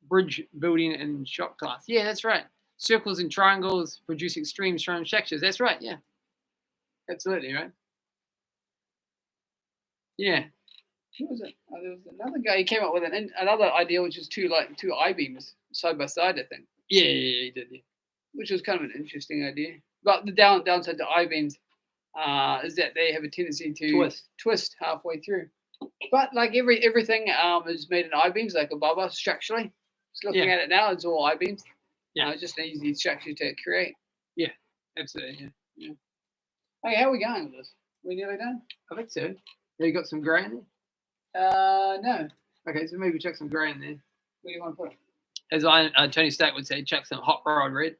bridge building in shop class. Yeah, that's right. Circles and triangles produce extreme strong structures. That's right. Yeah, absolutely right. Yeah. Who was it? There was another guy. He came up with another idea, which is two I-beams side by side, I think. Yeah, he did. Yeah. Which was kind of an interesting idea. But the downside to I-beams is that they have a tendency to twist halfway through. But like everything is made in I-beams, like above us structurally. Just looking at it now, it's all I-beams. Yeah. It's just an easy structure to create. Yeah, absolutely. Yeah. Okay, how are we going with this? We nearly done? I think so. Have you got some grey in there? No. Okay, so maybe chuck some grey in there. Where do you want to put it? As Tony Stark would say, chuck some hot rod red.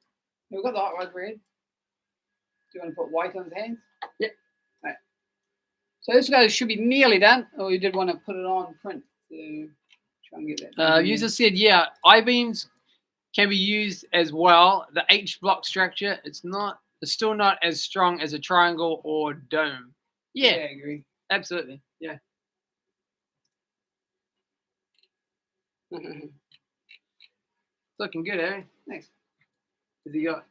We've got the hot rod red. Do you want to put white on his hands? Yep. Right. So this guy should be nearly done. Or you did want to put it on print to try and get that. User said, yeah, I-beams can be used as well. The H block structure, it's still not as strong as a triangle or dome. Yeah, I agree. Absolutely. Yeah. Looking good, eh? Thanks. Has he got?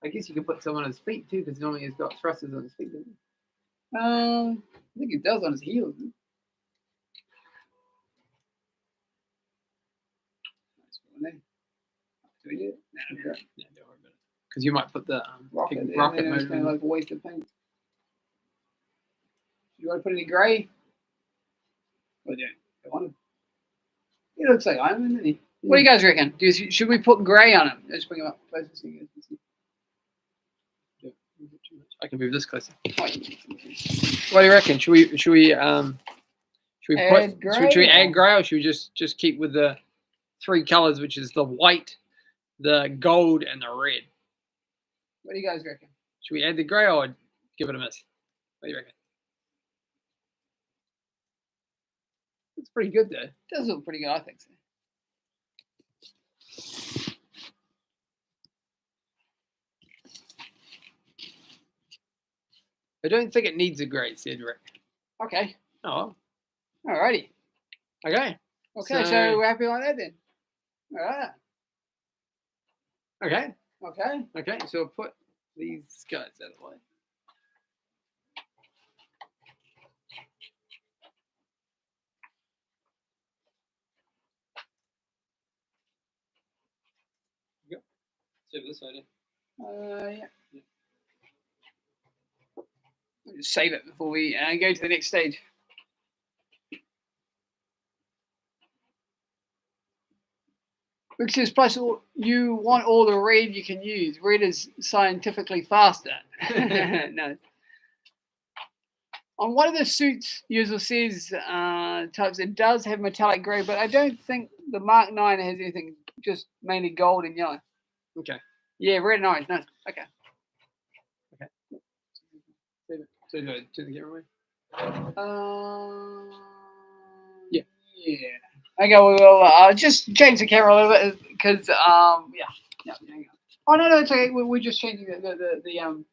I guess you could put some on his feet too, because normally he's got thrusters on his feet, doesn't he? I think he does on his heels. Do we do it? No, don't worry about it. Because you might put the rocket mode. It's kind of like a waste of paint. You want to put any grey? Or do you want to? He looks like Iron Man, doesn't he? What do you guys reckon? Should we put grey on him? Let's bring him up closer so you guys can see. I can move this closer. Oh, what do you reckon? Should we add grey, or should we just keep with the three colors, which is the white, the gold, and the red? What do you guys reckon? Should we add the grey or give it a miss? What do you reckon? It's pretty good though. It does look pretty good, I think so. I don't think it needs a grey, said Rick. Okay. Oh. Alrighty. Okay. Okay, so we're happy like that then. Alright. Okay. Okay. Okay, so we'll put these guys out of the way. Yep. So this side. Yeah. We'll just save it before we go to the next stage. Because plus you want all the red you can use. Red is scientifically faster. No. On one of the suits, user says types, it does have metallic grey, but I don't think the Mark 9 has anything, just mainly gold and yellow. Okay. Yeah, red and orange. No. Okay. Okay. So do I turn the camera away? Yeah. Yeah. Okay, we'll just change the camera a little bit because yeah. Oh no, it's okay. We're just changing the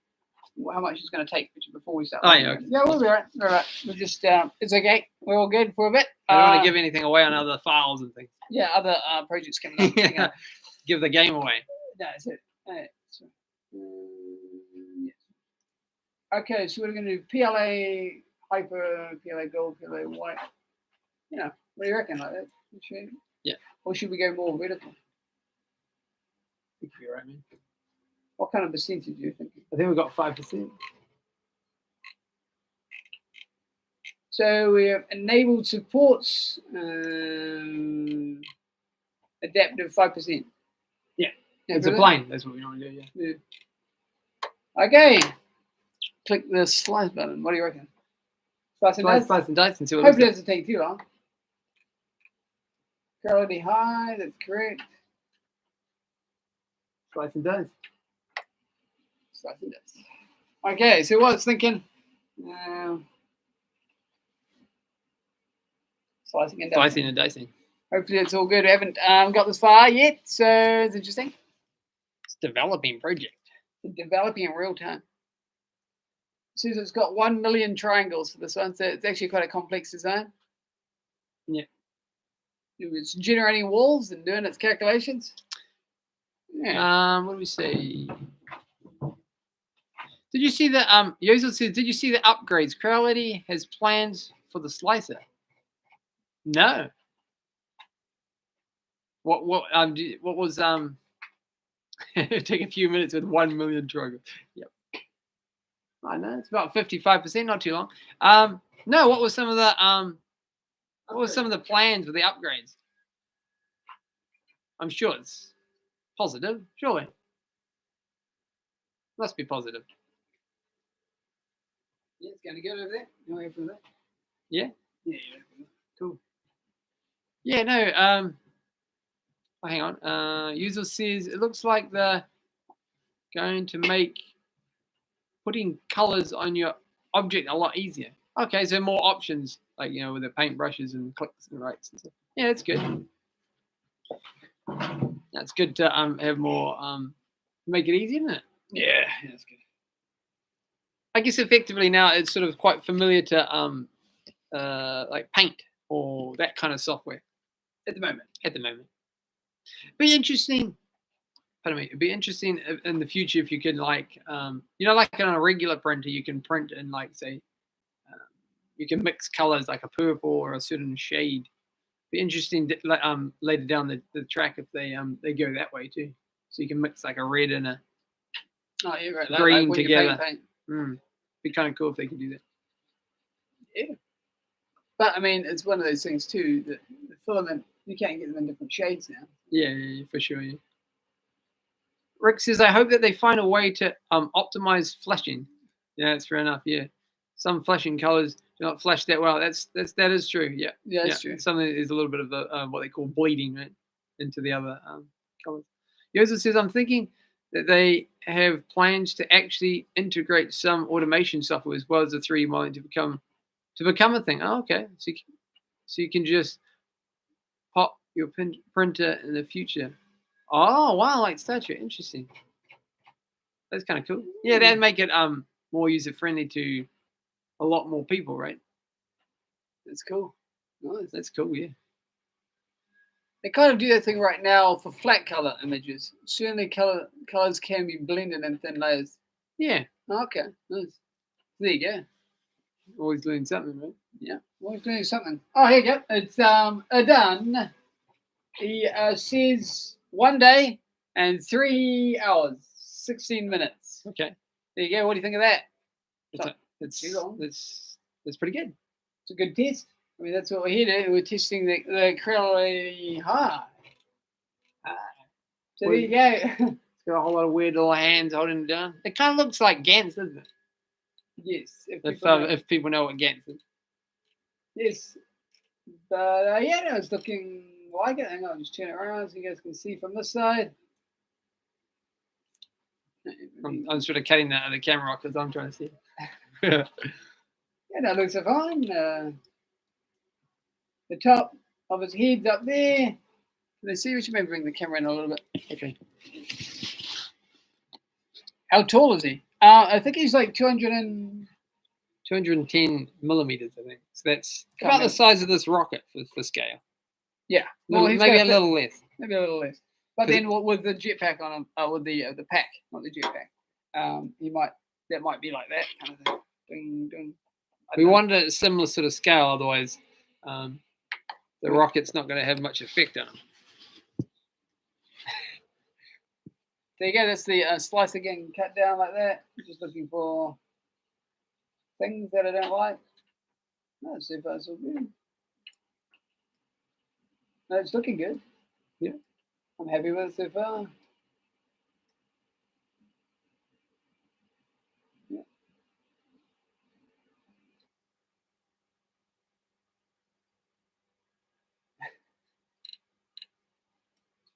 how much it's going to take before we start. Oh yeah. Okay. Yeah, we'll be right. All right. We'll just it's okay. We're all good for a bit. I don't want to give anything away on other files and things. Yeah, other projects coming up. Yeah. Give the game away. That's it. Yes. Okay, so we're going to do PLA hyper, PLA gold, PLA white. Yeah. What do you reckon? Like that? Yeah. Or should we go more vertical? I think you're right, man. What kind of percentage do you think? I think we've got 5%. So we have enabled supports, adaptive 5%. Yeah. Yeah, It's a plane. That's what we normally do. Yeah. Okay. Click the slice button. What do you reckon? Slice and dice. Slice and dice and see what. Hopefully it doesn't take too long. Creality Hi. That's correct. Slice and dice. Slice and dice. Okay. So what I was thinking. Slicing and dicing. Slicing and dicing. Hopefully it's all good. We haven't got this far yet, so it's interesting. It's a developing project. It's developing in real time. It says it's got 1 million triangles for this one, so it's actually quite a complex design. Yeah. It's generating walls and doing its calculations. Yeah. What do we say? Did you see the Yozel says, did you see the upgrades? Creality has plans for the slicer. No. What was take a few minutes with 1 million triangles. Yep. I know it's about 55%, not too long. No, what was some of the plans with the upgrades? I'm sure it's positive, surely. Must be positive. Yeah, it's going to go over there. You want to go from there? Yeah? Yeah. Cool. Yeah, no, oh, hang on. User says it looks like they're going to make putting colors on your object a lot easier. Okay, so more options, like, you know, with the paint brushes and clicks and rights and stuff. Yeah, that's good. That's good to have more, make it easy, isn't it? Yeah, that's good. I guess effectively now it's sort of quite familiar to like Paint or that kind of software At the moment. Be interesting. Pardon me. It'd be interesting in the future if you could, like, you know, like on a regular printer, you can print in, like, say, you can mix colors like a purple or a certain shade. Be interesting later down the track if they go that way too. So you can mix like a red and a right. green like together. Paint. Be kind of cool if they could do that. Yeah. But I mean, it's one of those things too that the filament, you can't get them in different shades now. Yeah, for sure. Yeah. Rick says, I hope that they find a way to optimize flashing. Yeah, that's fair enough. Yeah, some flashing colors do not flash that well. That is true. Yeah, that's true. Something is a little bit of a, what they call bleeding, right, into the other colors. Yosa says, I'm thinking that they have plans to actually integrate some automation software as well as the 3D modeling to become a thing. Oh, okay. So you can just pop your printer in the future. Oh wow, like statue. Interesting. That's kind of cool. Yeah, that'd make it more user friendly to a lot more people, right? That's cool. Nice. That's cool. Yeah. They kind of do that thing right now for flat color images. Certainly, colors can be blended in thin layers. Yeah. Okay. Nice. There you go. Always doing something, right? Yeah. Always doing something. Oh, here you go. It's done. He says 1 day and 3 hours, 16 minutes. Okay. There you go. What do you think of that? That's pretty good. It's a good test. I mean, that's what we're here to do. We're testing the Creality Hi. So there you go. It's got a whole lot of weird little hands holding it down. It kind of looks like Gantz, doesn't it? Yes. If people know what Gantz is. Yes. But yeah, no, it's looking like it. Hang on, just turn it around so you guys can see from this side. I'm sort of cutting the camera off because I'm trying to see. Yeah, that looks fine. The top of his head's up there. Let's see. We should maybe bring the camera in a little bit. Okay. How tall is he? I think he's like 210 millimeters, I think. So that's about the size of this rocket for scale. Yeah. Well, maybe a little less. Maybe a little less. But then with the jetpack on him, with the pack, not the jetpack, that might be like that kind of thing. Ding, ding. We wanted a similar sort of scale, otherwise the rocket's not going to have much effect on him. There you go. That's the slicer getting cut down like that. Just looking for things that I don't like. No, so far so good. No, it's looking good. Yeah. I'm happy with it so far. Yeah.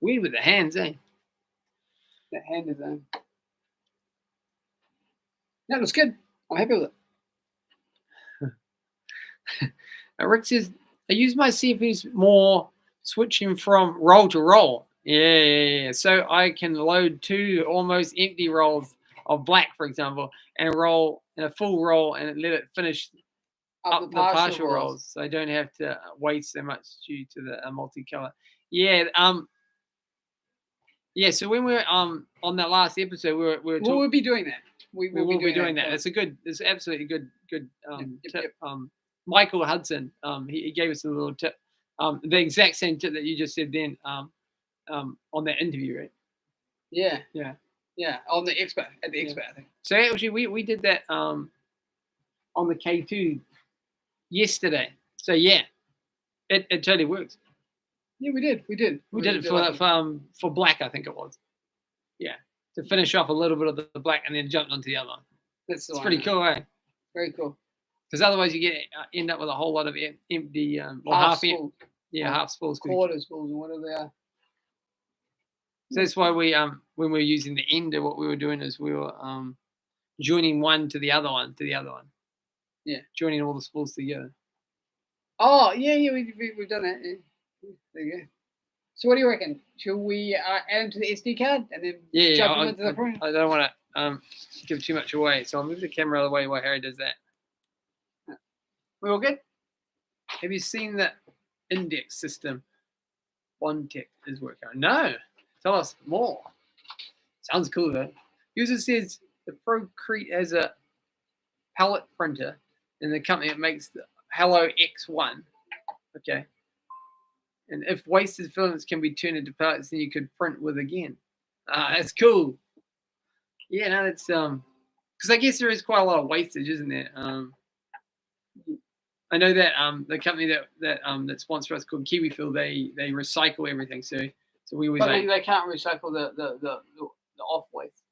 Weird with the hands, eh? That hand design. That looks good. I'm happy with it. Rick says, I use my CFEs more switching from roll to roll. Yeah. So I can load 2 almost empty rolls of black, for example, and roll in a full roll and let it finish up the partial rolls. So I don't have to waste so much due to the multicolor. Yeah. Yeah. So when we were on that last episode, we were talking. We'll be doing that. We will be doing that. It's absolutely good Yep, tip. Michael Hudson, he gave us a little tip, the exact same tip that you just said then, on that interview, right? Yeah. Yeah. On the expo, at the expo, I think. So actually, we did that on the K2 yesterday. So yeah, it totally works. Yeah, we did. We did it for black, I think it was. Yeah, to finish off a little bit of the black and then jumped onto the other one. It's pretty cool, eh? Very cool. Because otherwise you end up with a whole lot of empty, half spools. Half spools, quarter spools, or whatever they are. So that's why we when we were using the ender, what we were doing is we were joining one to the other one Yeah, joining all the spools together. Oh yeah, we've done that. Yeah. There you go. So what do you reckon? Should we add them to the SD card and then jump them into the program? I don't want to give too much away, so I'll move the camera out of the way while Harry does that. We all good? Have you seen the index system OneTech is working on? No. Tell us more. Sounds cool though. User says the Procreate has a palette printer and the company that makes the Hello X1. Okay. And if wasted filaments can be turned into pellets, then you could print with again. That's cool. Yeah, no, that's because I guess there is quite a lot of wastage, isn't there? I know that the company that sponsors us called KIWIFIL, they recycle everything. So we always. But they can't recycle the off waste.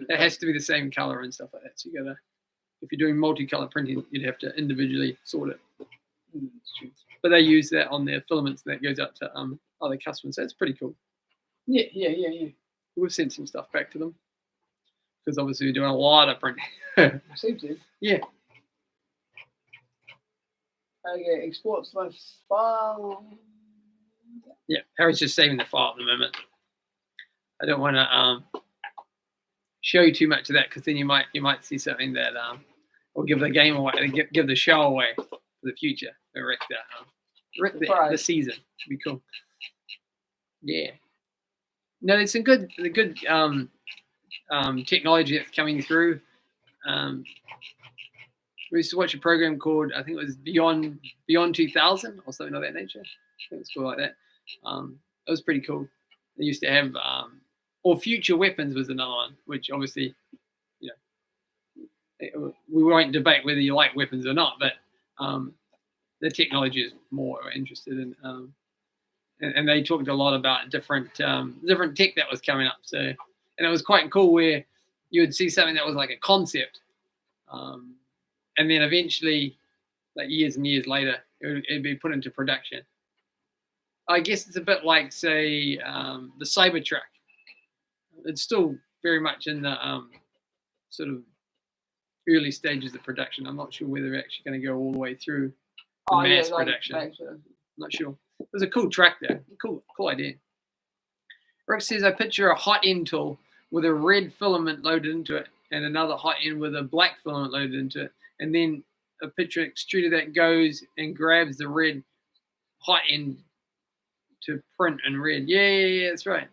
It has to be the same color and stuff like that. So you gotta, if you're doing multicolor printing, you'd have to individually sort it. But they use that on their filaments, and that goes out to other customers. So it's pretty cool. Yeah. We've sent some stuff back to them because obviously we're doing a lot of printing. Seems to. Yeah. Okay, export / file. Yeah, Harry's just saving the file at the moment. I don't want to show you too much of that because then you might see something that will give the game away, give the show away for the future. Wreck the season. Should be cool. Yeah. No, it's the good technology that's coming through. We used to watch a program called, I think it was Beyond 2000 or something of that nature. I think it's called like that. It was pretty cool. They used to have, or Future Weapons was another one, which obviously, we won't debate whether you like weapons or not, but the technology is more interested in, and they talked a lot about different tech that was coming up. So, and it was quite cool where you would see something that was like a concept. And then eventually, like years and years later, it'd be put into production. I guess it's a bit like, say, the Cybertruck. It's still very much in the sort of early stages of production. I'm not sure whether they're actually going to go all the way through the mass production. I'm not sure. It was a cool track there. Cool idea. Rick says, I picture a hot end tool with a red filament loaded into it and another hot end with a black filament loaded into it. And then a picture extruder that goes and grabs the red hot end to print in red. Yeah, that's right.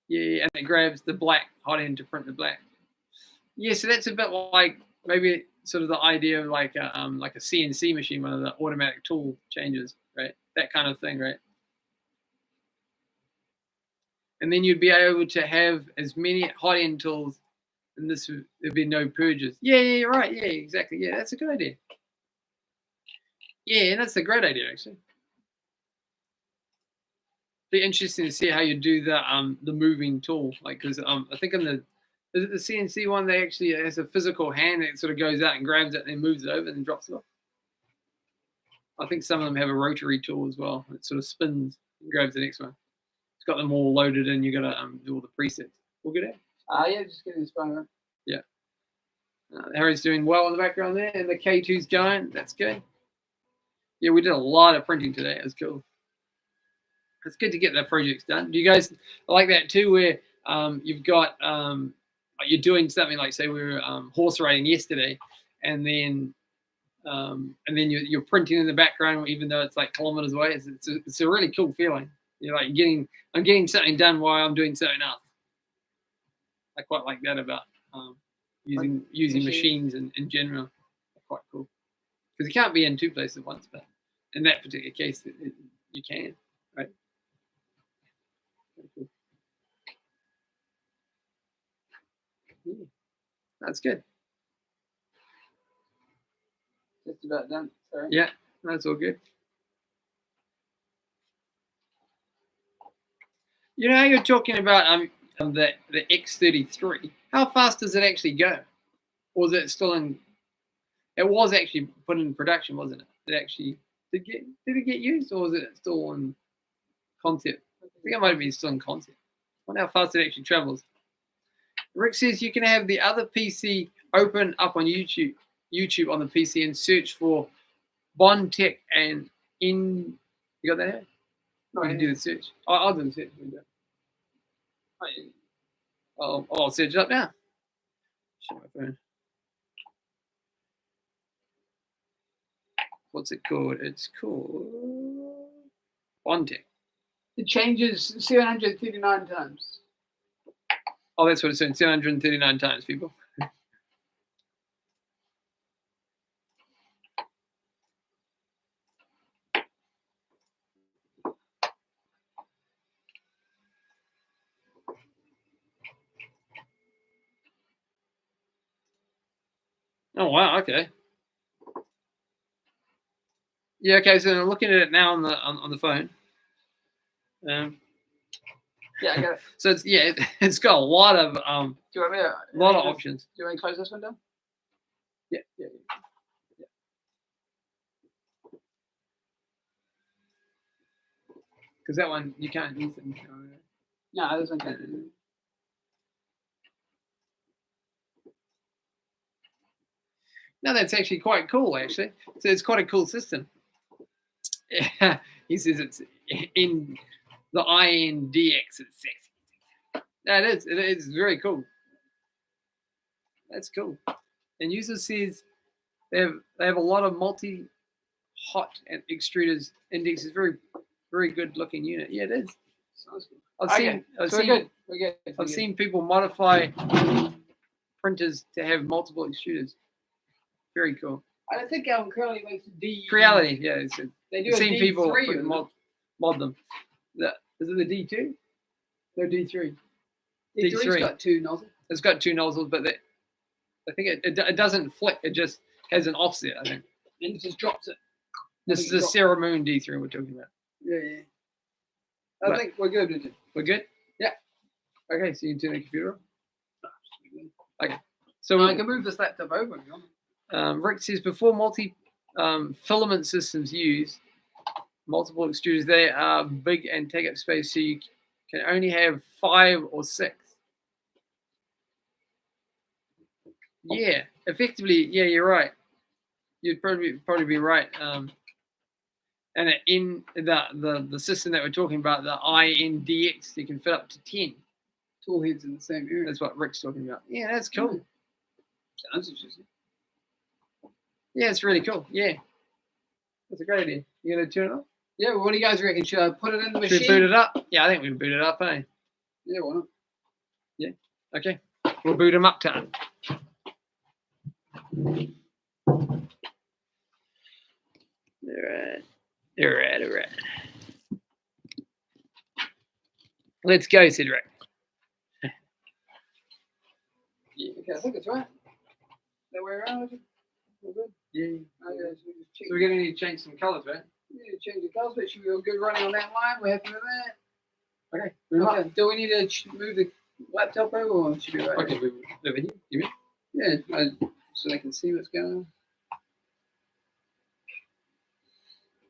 Yeah, and it grabs the black hot end to print the black. Yeah, so that's a bit like maybe sort of the idea of like a CNC machine, one of the automatic tool changes, right? That kind of thing, right? And then you'd be able to have as many hot end tools and there'd be no purges. Yeah, you're right. Yeah, exactly. Yeah, that's a good idea. Yeah, that's a great idea actually. Be interesting to see how you do the moving tool, like because I think in the is it the CNC one they actually has a physical hand that sort of goes out and grabs it and moves it over and drops it off. I think some of them have a rotary tool as well. It sort of spins and grabs the next one. It's got them all loaded in. You got to do all the presets. We'll get it. Yeah, just getting this phone. Yeah. Harry's doing well in the background there, and the K2's going. That's good. Yeah, we did a lot of printing today. It was cool. It's good to get the projects done. Do you guys like that too, where you've got you're doing something like, say, we were horse riding yesterday, and then you're printing in the background, even though it's like kilometers away. It's a really cool feeling. You're like I'm getting something done while I'm doing something else. I quite like that about using machines in general. Quite cool, because you can't be in two places at once, but in that particular case, you can, right? Cool. Yeah, that's good. Just about done. Sorry. Yeah, that's all good. You know how you're talking about the X33. How fast does it actually go? Or is it still in? It was actually put in production, wasn't it? Did it get used, or was it still in concept? I think it might have been still in concept. I wonder how fast it actually travels. Rick says you can have the other PC open up on YouTube on the PC and search for Bondtech and in. You got that here? No, I can do the search. I'll do the search. I'll search it up now. Show my phone. What's it called? It's called Bondtech. It changes 739 times. Oh, that's what it's saying. 739 times, people. Oh wow, okay. Yeah, okay. So I'm looking at it now on the phone. Yeah, I got it. So it's got a lot of Do you want me to, lot of options. Do you want me to close this window? Yeah. Because that one you can't use it. No, this one can't. No, that's actually quite cool. Actually, so it's quite a cool system. Yeah, he says it's in the INDX. It's sexy. That is. It is very cool. That's cool. And user says they have a lot of multi-hot and extruders. Index is very good looking unit. Yeah, it is. Sounds good. I've seen people modify printers to have multiple extruders. Very cool. I think Creality makes a D. Creality, yeah. They do I've seen people mod them. Is it the D2? No, D3. D3's got two nozzles. It's got two nozzles, but I think it doesn't flick. It just has an offset, I think. And it just drops it. This is the Sarah Moon D3 we're talking about. Yeah. I think we're good, isn't it? We're good? Yeah. Okay, so you can turn the computer on. Okay. So I can move this laptop over if you want. Rick says before filament systems use multiple extruders, they are big and take up space, so you can only have 5 or 6. Yeah, effectively, yeah, you're right. You'd probably be right. And in the system that we're talking about, the INDX, you can fit up to 10 tool heads in the same area. That's what Rick's talking about. Yeah, that's cool. Sounds interesting. Yeah, it's really cool. Yeah, that's a great idea. You gonna turn it on? Yeah. Well, what do you guys reckon? Should I put it in the machine? Should we boot it up? Yeah, I think we can boot it up, eh? Yeah, why not? Yeah. Okay. We'll boot him up, Tan. All right. Let's go, said Rick. Yeah, Okay, I think it's right. That way around, is it? All good? Yeah. Okay, so we just check. So we're going to need to change some colours, right? Yeah, change the colours, but should be all good running on that line. We're happy with that. Okay. Move up. Okay. Do we need to move the laptop over, or should be right? Okay, move over here. You mean? Yeah, so they can see what's going on.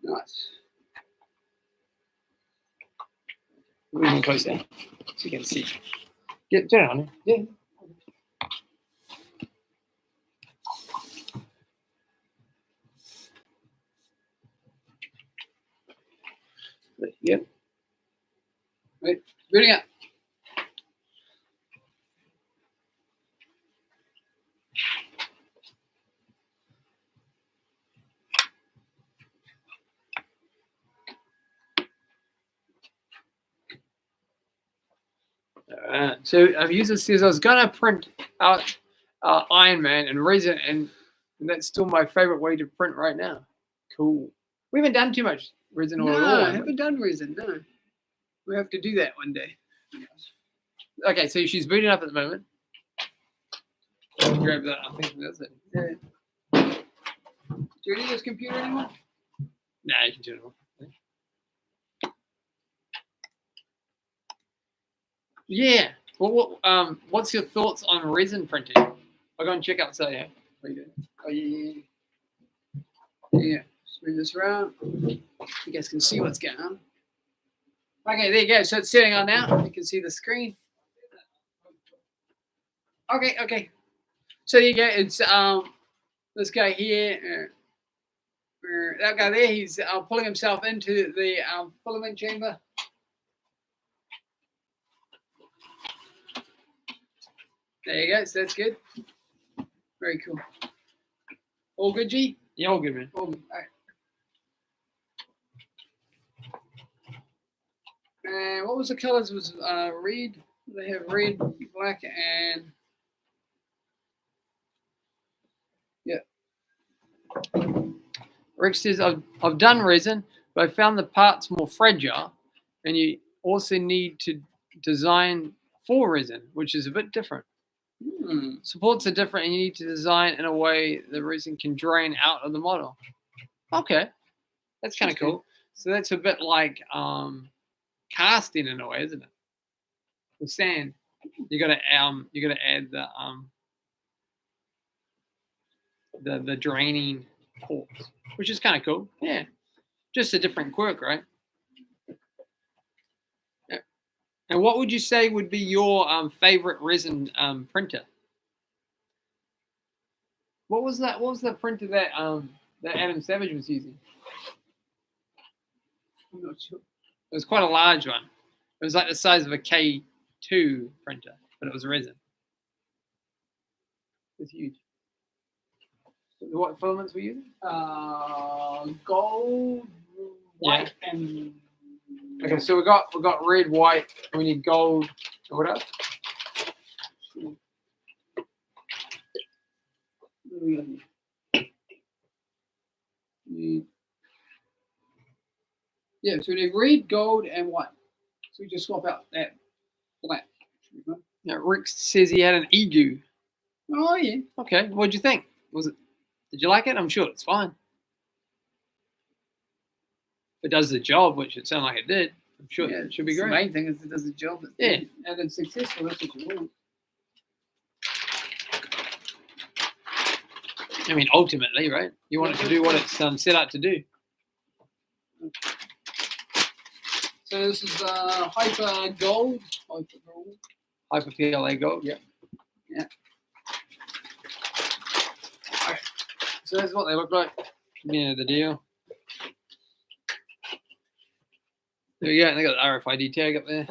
Nice. Moving closer so you can see. Turn it on. Yeah. Yep. Wait, booting up. So user says I was gonna print out Ironman and resin, and that's still my favorite way to print right now. Cool. We haven't done too much resin No, at all. I haven't done resin. No, we have to do that one day. Okay, so she's booting up at the moment. Grab that. I think that's it. Yeah. Do you need this computer anymore? Nah, you can turn it on. Yeah. Well, what's your thoughts on resin printing? I'll go and check out. So yeah. What are you doing? Oh yeah. Yeah. Just move this around. You guys can see what's going on. Okay, there you go. So it's sitting on now. You can see the screen. Okay, okay. So there you go. It's this guy here. That guy there. He's pulling himself into the filament chamber. There you go. So that's good. Very cool. All good, G? Yeah, all good, man. All good. All right. And what was the colors? Was red? They have red, black, and Rick says I've done resin, but I found the parts more fragile, and you also need to design for resin, which is a bit different. Supports are different, and you need to design in a way the resin can drain out of the model. Okay, that's kind of cool. So that's a bit like casting in a way, isn't it? With sand, you gotta add the draining ports, which is kind of cool. Yeah, just a different quirk, right? Yeah. And what would you say would be your favorite resin printer? What was that? What was the printer that that Adam Savage was using? I'm not sure. It was quite a large one. It was like the size of a K2 printer, but it was resin. It was huge. What filaments were you using? Gold, white, and okay. So we got red, white. And we need gold. And what else? Yeah, so we need red, gold, and white. So we just swap out that black. Yeah, Rick says he had an Egu. Oh yeah. Okay, what'd you think? Was it? Did you like it? I'm sure it's fine. If it does the job, which it sounded like it did, I'm sure it should be great. The main thing is it does the job. Yeah. And it's successful. That's what you want. I mean, ultimately, right? You want it to do what it's set out to do. So this is Hyper Gold. Hyper PLA gold. Yeah. Yeah. Okay. So that's what they look like. Yeah, the deal. There you go. They got the RFID tag up there.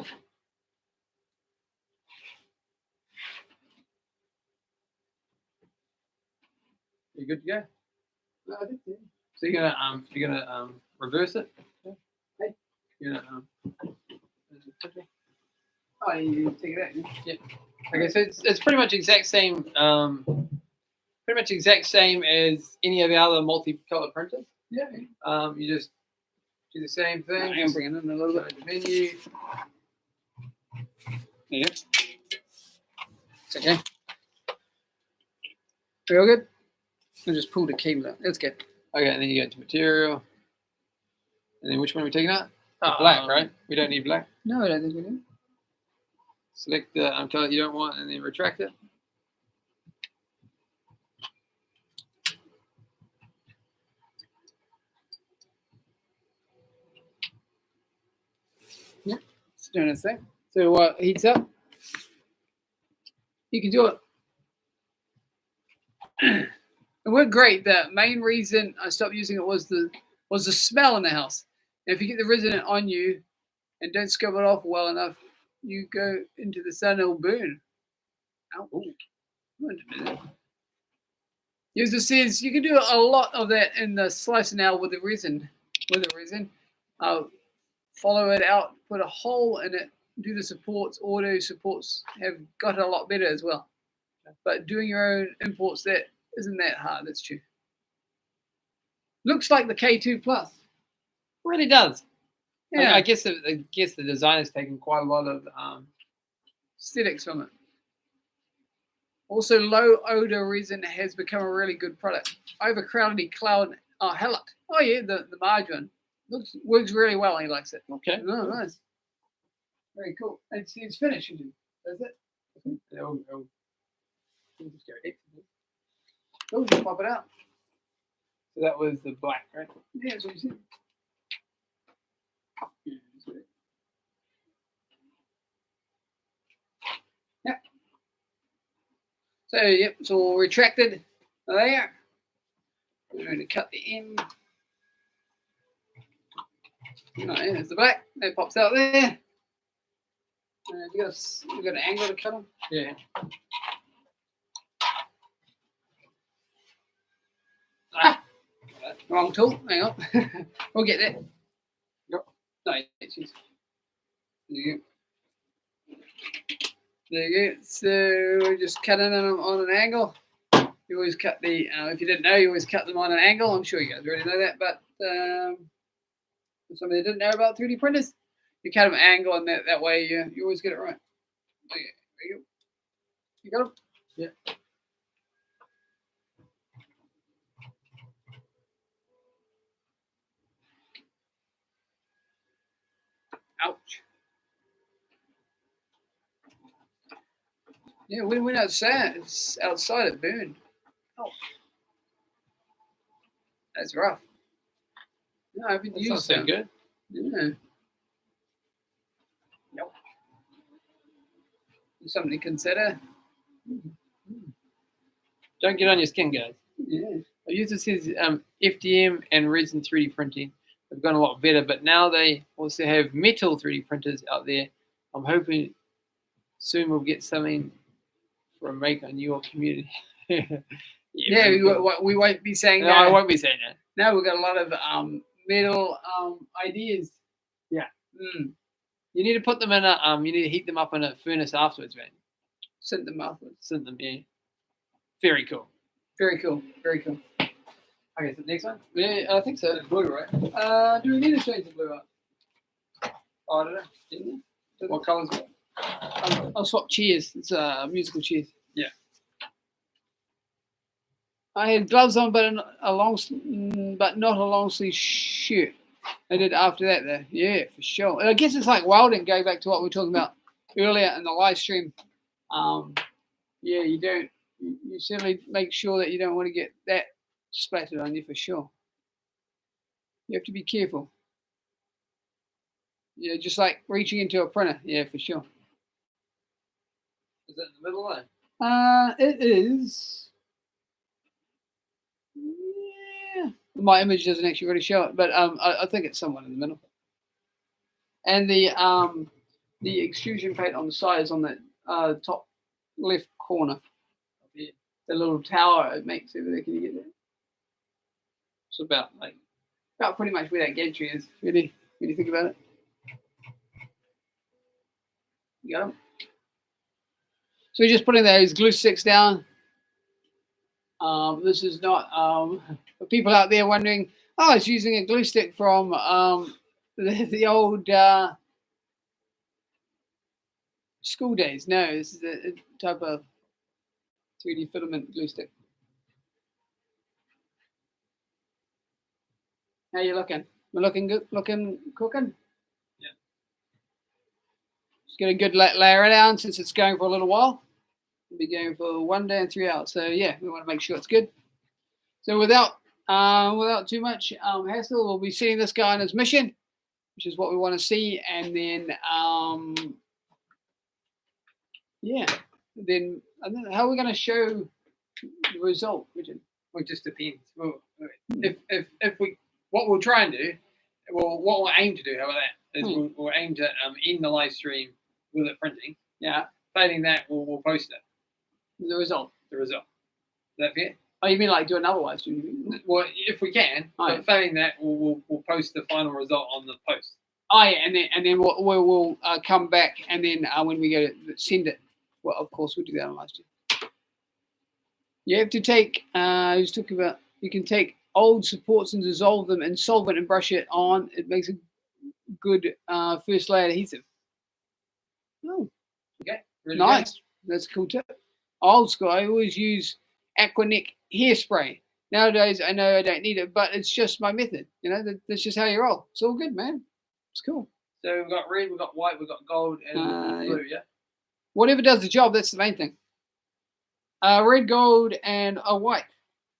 You good to go? No, I think so. So you're gonna reverse it. Hey. You're gonna Oh, you take it out. yeah. Okay, so it's pretty much exact same. Pretty much exact same as any of the other multicolour printers. Yeah. You just do the same thing. I'm bringing in a little bit. The menu. Yeah. It's okay. Real good. I just pulled a cable out. That's good. Okay, and then you go into material. And then which one are we taking out? Black, right? We don't need black. No, I don't think we do. Select the color you don't want and then retract it. Yeah, it's doing its thing. So what heats up? You can do it. It worked great. The main reason I stopped using it was the smell in the house. And if you get the resin on you and don't scrub it off well enough, you go into the sun, it'll burn. Ow. As it says, you can do a lot of that in the slicer now with the resin. Follow it out, put a hole in it, do the supports. Auto supports have got a lot better as well. But doing your own imports, that isn't that hard. That's true. Looks like the K2 Plus. Really does. Yeah, I guess the designer's taken quite a lot of aesthetics from it. Also, low odor resin has become a really good product. I have a Creality Cloud Halot. Oh yeah, the margarine works really well. He likes it. Okay. Oh, nice. Very cool. It's finished. That's it. Oh, just pop it out. So that was the black, right? Yeah, that's what you said. Yep. So, yep, it's all retracted there. We're going to cut the end. No, there's the black. That pops out there. You got an angle to cut them? Yeah. Wrong tool. Hang on. We'll get that. Yep. No, it's just. There you go. There you go. So we're just cutting them on an angle. You always cut the. If you didn't know, you always cut them on an angle. I'm sure you guys already know that, but for somebody that didn't know about 3D printers, you cut them angle, and that way you always get it right. Okay, there you go. You got them? Yeah. Ouch. Yeah, when we outside, it's outside it burned. Oh. That's rough. No, I haven't That's used not so that. good. Yeah. Nope. Something to consider. Don't get on your skin, guys. Yeah. I used to see FDM and resin 3D printing. They've gone a lot better, but now they also have metal 3D printers out there. I'm hoping soon we'll get something for a maker in your community. Yeah, we won't be saying no, that. I won't be saying that. No, we've got a lot of metal ideas. Yeah. You need to put them in a you need to heat them up in a furnace afterwards, man. Send them afterwards. Send them, yeah. Very cool. Very cool. Very cool. Okay, so next one? Yeah, I think so. It's blue, right? Do we need to change the blue up? Oh, I don't know. Didn't you? What colours? I'll swap cheers. It's musical cheers. Yeah. I had gloves on, but not a long sleeve shirt. I did after that, though. Yeah, for sure. And I guess it's like welding. Going back to what we were talking about earlier in the live stream. Yeah, you don't. You certainly make sure that you don't want to get that splattered on you for sure. You have to be careful. Yeah, just like reaching into a printer. Yeah, for sure. Is it in the middle there? It is. Yeah. My image doesn't actually really show it, but I think it's somewhere in the middle. And the extrusion plate on the side is on the top left corner. The little tower it makes over there. Can you get that? It's about pretty much where that gantry is. Really, when you think about it. You got them. So we're just putting those glue sticks down. This is not for people out there wondering. Oh, it's using a glue stick from the old school days. No, this is a type of 3D filament glue stick. How you looking? We're looking good. Looking cooking. Yeah. Just get a good layer down since it's going for a little while. We'll be going for 1 day and 3 hours. So yeah, we want to make sure it's good. So without too much hassle, we'll be seeing this guy on his mission, which is what we want to see, and then yeah, then how are we going to show the result, Richard? Well, it just depends. Well, if we what we'll try and do, what we'll aim to do, how about that? Is we'll aim to end the live stream with it printing. Yeah. Failing that, we'll post it. The result. The result. Is that fair? Oh, you mean like do another live stream? Well, if we can, but failing that, we'll post the final result on the post. Oh yeah, and then we'll come back, and then when we go to send it, well, of course we'll do that on live stream. You have to take. I was talking about. You can take old supports and dissolve them in solvent and brush it on. It makes a good first layer adhesive. Oh, okay, really nice. Good. That's a cool tip. Old school. I always use Aquanic hairspray. Nowadays, I know I don't need it, but it's just my method. You know, that's just how you roll. It's all good, man. It's cool. So we've got red, we've got white, we've got gold, and blue. Yeah. Whatever does the job. That's the main thing. Red, gold, and a white.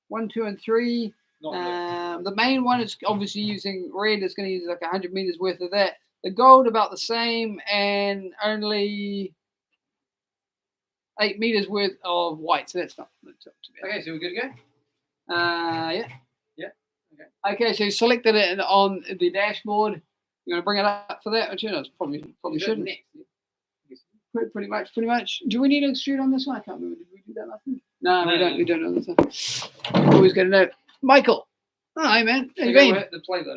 1, 2, and 3. The main one is obviously using red. It's going to use like 100 meters worth of that. The gold about the same, and only 8 meters worth of white. So that's not too bad. Okay, so we're good to go. Yeah. Yeah. Okay, so you selected it on the dashboard. You want to bring it up for that? No, probably shouldn't. Pretty much. Do we need to extrude on this one? I can't remember. Did we do that last time? No, we don't. We don't know this one. Always got to know. Michael. Hi, man. How you been?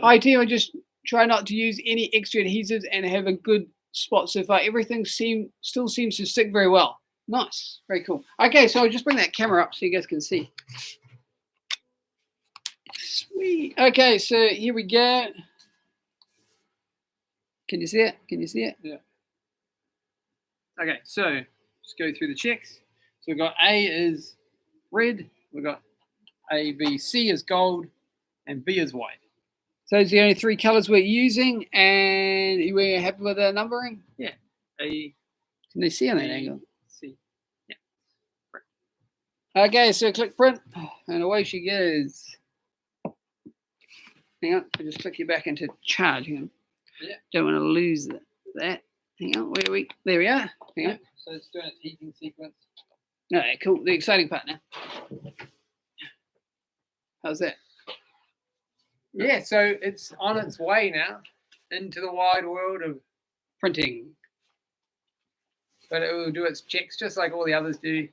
Hi, team. I just try not to use any extra adhesives and have a good spot so far. Everything still seems to stick very well. Nice. Very cool. Okay, so I'll just bring that camera up so you guys can see. Sweet. Okay, so here we go. Can you see it? Can you see it? Yeah. Okay, so just go through the checks. So we've got A is red, we've got A, B, C is gold, and B is white. So those are the only 3 colors we're using, and we're happy with the numbering? Yeah. A. Can they see on that angle? C. Yeah. Print. Okay, so click print, and away she goes. Hang on, I'll just click you back into charge. Hang on. Yeah. Don't want to lose that. Hang on, where are we? There we are. Hang on. So it's doing its heating sequence. All right, cool. The exciting part now. How's that? Yeah, so it's on its way now into the wide world of printing. But it will do its checks just like all the others do,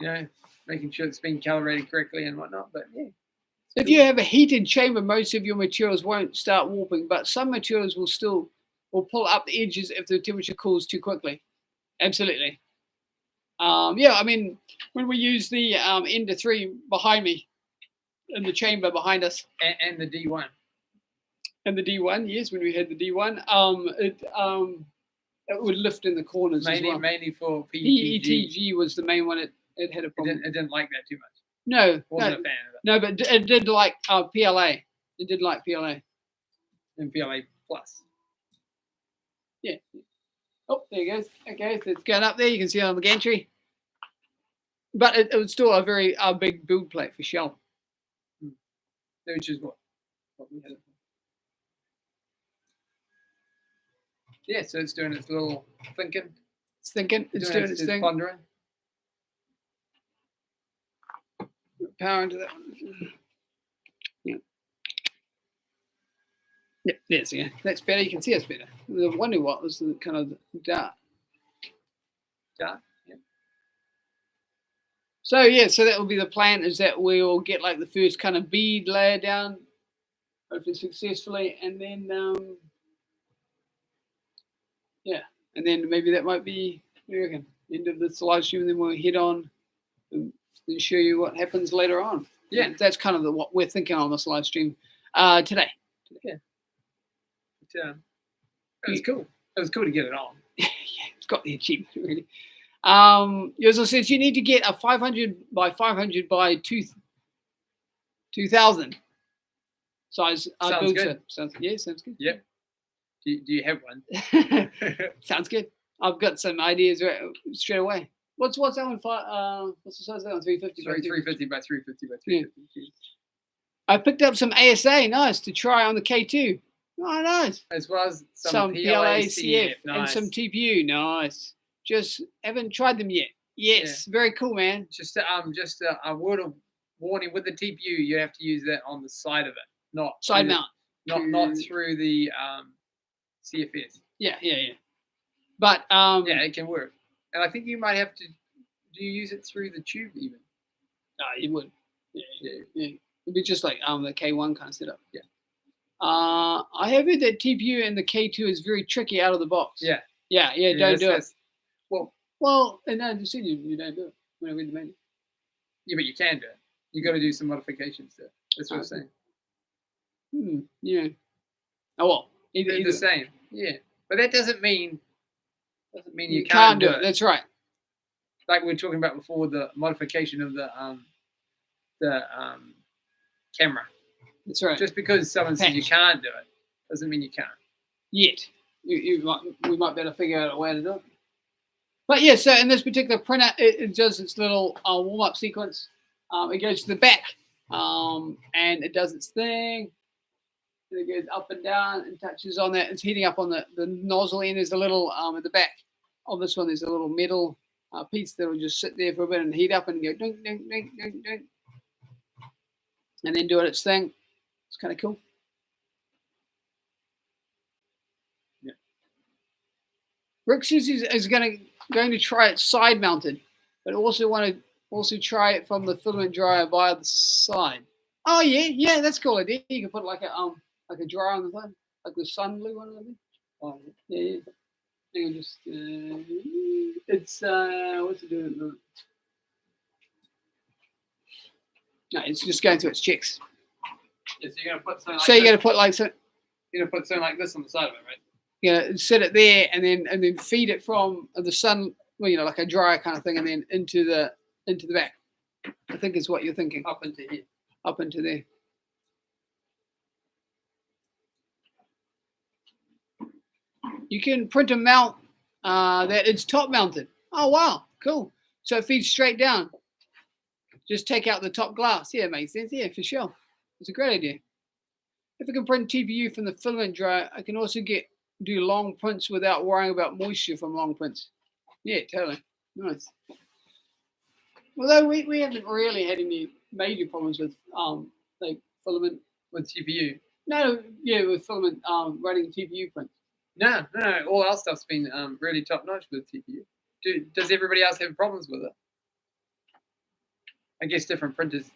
you know, making sure it's being calibrated correctly and whatnot. But yeah. If you have a heated chamber, most of your materials won't start warping, but some materials will pull up the edges if the temperature cools too quickly. Absolutely. Yeah, I mean, when we use the Ender 3 behind me in the chamber behind us. And the D1. And the D1, yes, when we had the D1, it would lift in the corners as well. Mainly for PETG. PETG was the main one. It had a problem. It didn't like that too much. No. Wasn't a fan of it. No, but it did like PLA. It did like PLA. And PLA Plus. Yeah. Oh, there it goes. Okay, so it's going up there. You can see it on the gantry. But it was still a very big build plate for Shell. Which is what we had it for. Yeah, so it's doing its little thinking. It's thinking. It's doing its thing. Pondering. Power into that one. Yeah. Yeah, there's yeah. That's better. You can see us better. The wonder what was the kind of dark. Dark, yeah. So yeah, so that will be the plan, is that we'll get like the first kind of bead layer down, hopefully successfully, and then yeah, and then maybe that might be, what do you reckon, end of this live stream, and then we'll head on and show you what happens later on. Yeah, that's kind of what we're thinking on this live stream today. Yeah. It was cool. It was cool to get it on. Yeah, it's got the achievement really. Yozo says you need to get a 500 by 500 by 2000. size Sounds build good. set. Sounds good. Yep. Do you have one? Sounds good. I've got some ideas straight away. What's that one? What's the size of that one? 350 by 350 by 350 by 350. I picked up some ASA, nice, to try on the K2. Oh, nice. As well as Some PLA CF nice. and some TPU, nice. Just haven't tried them yet. Yes, very cool, man. Just a word of warning with the TPU, you have to use that on the side of it, not Side mount. not through the CFS. Yeah. But yeah, it can work, and I think you might have to. Do you use it through the tube even? You would. Yeah. It'd be just like the K1 kind of setup. Yeah. I have heard that TPU and the K2 is very tricky out of the box. Yeah. Don't do it. Well, and I just said you don't do it when I read the menu. Yeah, but you can do it. You got to do some modifications there. That's what I'm saying. Yeah. Oh well. Either the same. Yeah, but that doesn't mean you can't do it. That's right. Like we were talking about before, the modification of the camera. That's right. Just because someone says you can't do it doesn't mean you can't. Yet. We might better figure out a way to do it. But yeah, so in this particular printer, it does its little warm-up sequence. It goes to the back, and it does its thing. And it goes up and down and touches on that. It's heating up on the nozzle end. There's a little, at the back of this one, there's a little metal piece that will just sit there for a bit and heat up and go ding, ding, ding, ding, ding. And then do its thing. It's kind of cool. Yeah. Rick says is going to try it side mounted, but also want to try it from the filament dryer via the side. Oh yeah, that's a cool idea. You can put like a dryer on the side, like the sun blue one. I think. Oh yeah. Hang on, just it's what's it doing? No, it's just going through its checks. Yeah, so you're gonna put something. So you're gonna put like you're gonna put something like this on the side of it, right? Yeah, set it there and then feed it from the sun, well, like a dryer kind of thing, and then into the back. I think is what you're thinking. Up into here. Up into there. You can print a mount that it's top mounted. Oh wow, cool. So it feeds straight down. Just take out the top glass. Yeah, it makes sense. Yeah, for sure. It's a great idea. If I can print TPU from the filament dryer, I can also do long prints without worrying about moisture from long prints. Yeah, totally. Nice. Although we haven't really had any major problems with like filament with TPU. No, yeah, with filament running TPU prints. No. All our stuff's been really top notch with TPU. Does everybody else have problems with it? I guess different printers.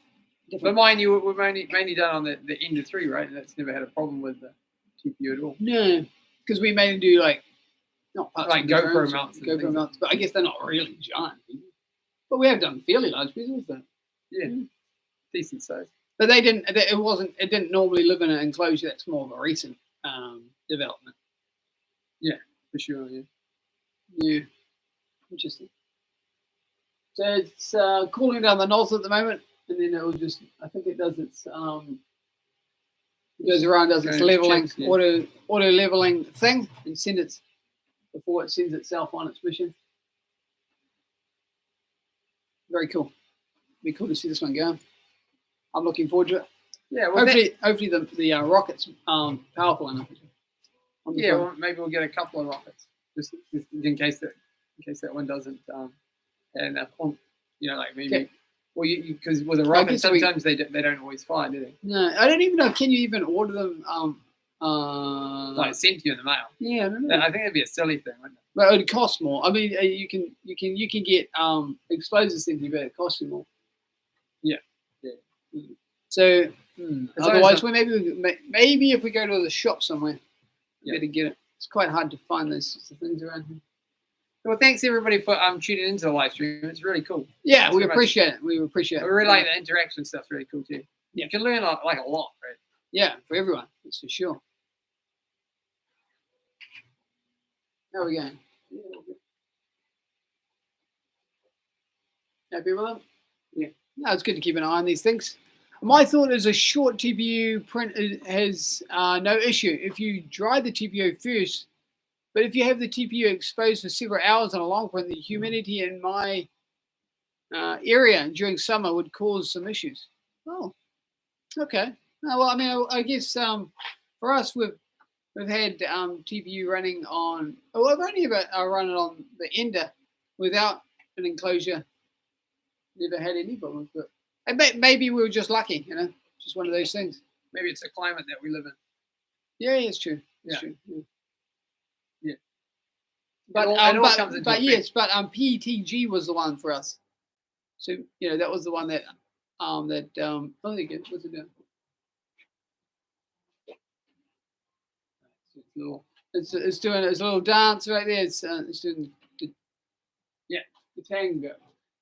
But mine, you were mainly done on the Ender 3, right? And that's never had a problem with the TPU at all. No, because we mainly do not parts like GoPro mounts. GoPro mounts, but I guess they're not really giant. But we have done fairly large pieces, though. Yeah, decent size. But they didn't. It didn't normally live in an enclosure. That's more of a recent development. Yeah, for sure. Yeah. Yeah. Interesting. So it's cooling down the nozzle at the moment, and then it will just. I think it does its. It goes around, does its leveling, auto leveling thing, and before it sends itself on its mission. Very cool. Be cool to see this one go. I'm looking forward to it. Yeah. Well, hopefully the rocket's powerful enough. Yeah. Well, maybe we'll get a couple of rockets just in case that one doesn't and like maybe. Okay. Well, because with a rocket sometimes they don't always fly, do they? No, I don't even know. Can you even order them? Like sent to you in the mail. Yeah, I don't know. I think that'd be a silly thing, wouldn't it? But it would cost more. I mean, you can get explosives sent to you, but it costs you more. Yeah. So otherwise, maybe if we go to the shop somewhere, we better get it. It's quite hard to find those sorts of things around here. Well, thanks everybody for tuning into the live stream. It's really cool. Yeah, we appreciate it. We appreciate it. We really like the interaction stuff's really cool too. Yeah. You can learn a lot, right? Yeah, for everyone. That's for sure. How are we going? Happy with them? Yeah. No, it's good to keep an eye on these things. My thought is a short TPU print has no issue if you dry the TPU first. But if you have the TPU exposed for several hours on a long print, the humidity in my area during summer would cause some issues. Oh, okay. Well, I mean, I guess for us, we've had TPU running on. Oh, I've only ever run it on the Ender without an enclosure. Never had any problems, but maybe we were just lucky, you know, just one of those things. Maybe it's the climate that we live in. Yeah, it's true. It's true. Yeah. But yes, PETG was the one for us. So you know that was the one that oh, there you go. What's it doing? It's doing its little dance right there. It's doing the tango.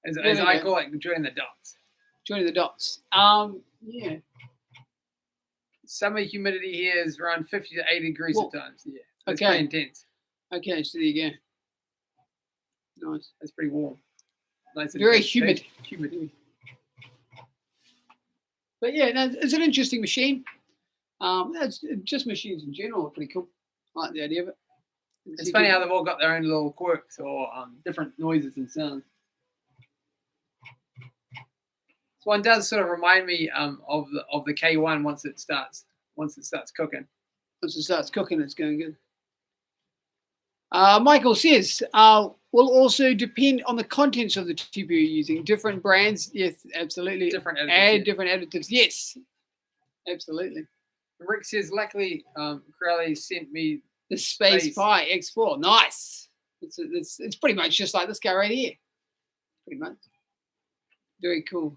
As I call it, joining the dots. Joining the dots. Yeah. Summer humidity here is around 50 to 80 degrees at times. Yeah. That's pretty intense. Okay, so there you go. Nice. That's pretty warm. Nice. Very humid. But yeah, no, it's an interesting machine. It's just machines in general are pretty cool. I like the idea of it. It's funny how they've all got their own little quirks or different noises and sounds. This one does sort of remind me of the K1 once it starts cooking. Once it starts cooking, it's going good. Michael says, will also depend on the contents of the TPU you're using. Different brands, yes, absolutely. Different additives. Different additives, yes, absolutely. Rick says, luckily, Creality sent me the Space Pi X4. Nice. It's pretty much just like this guy right here. Pretty much. Very cool.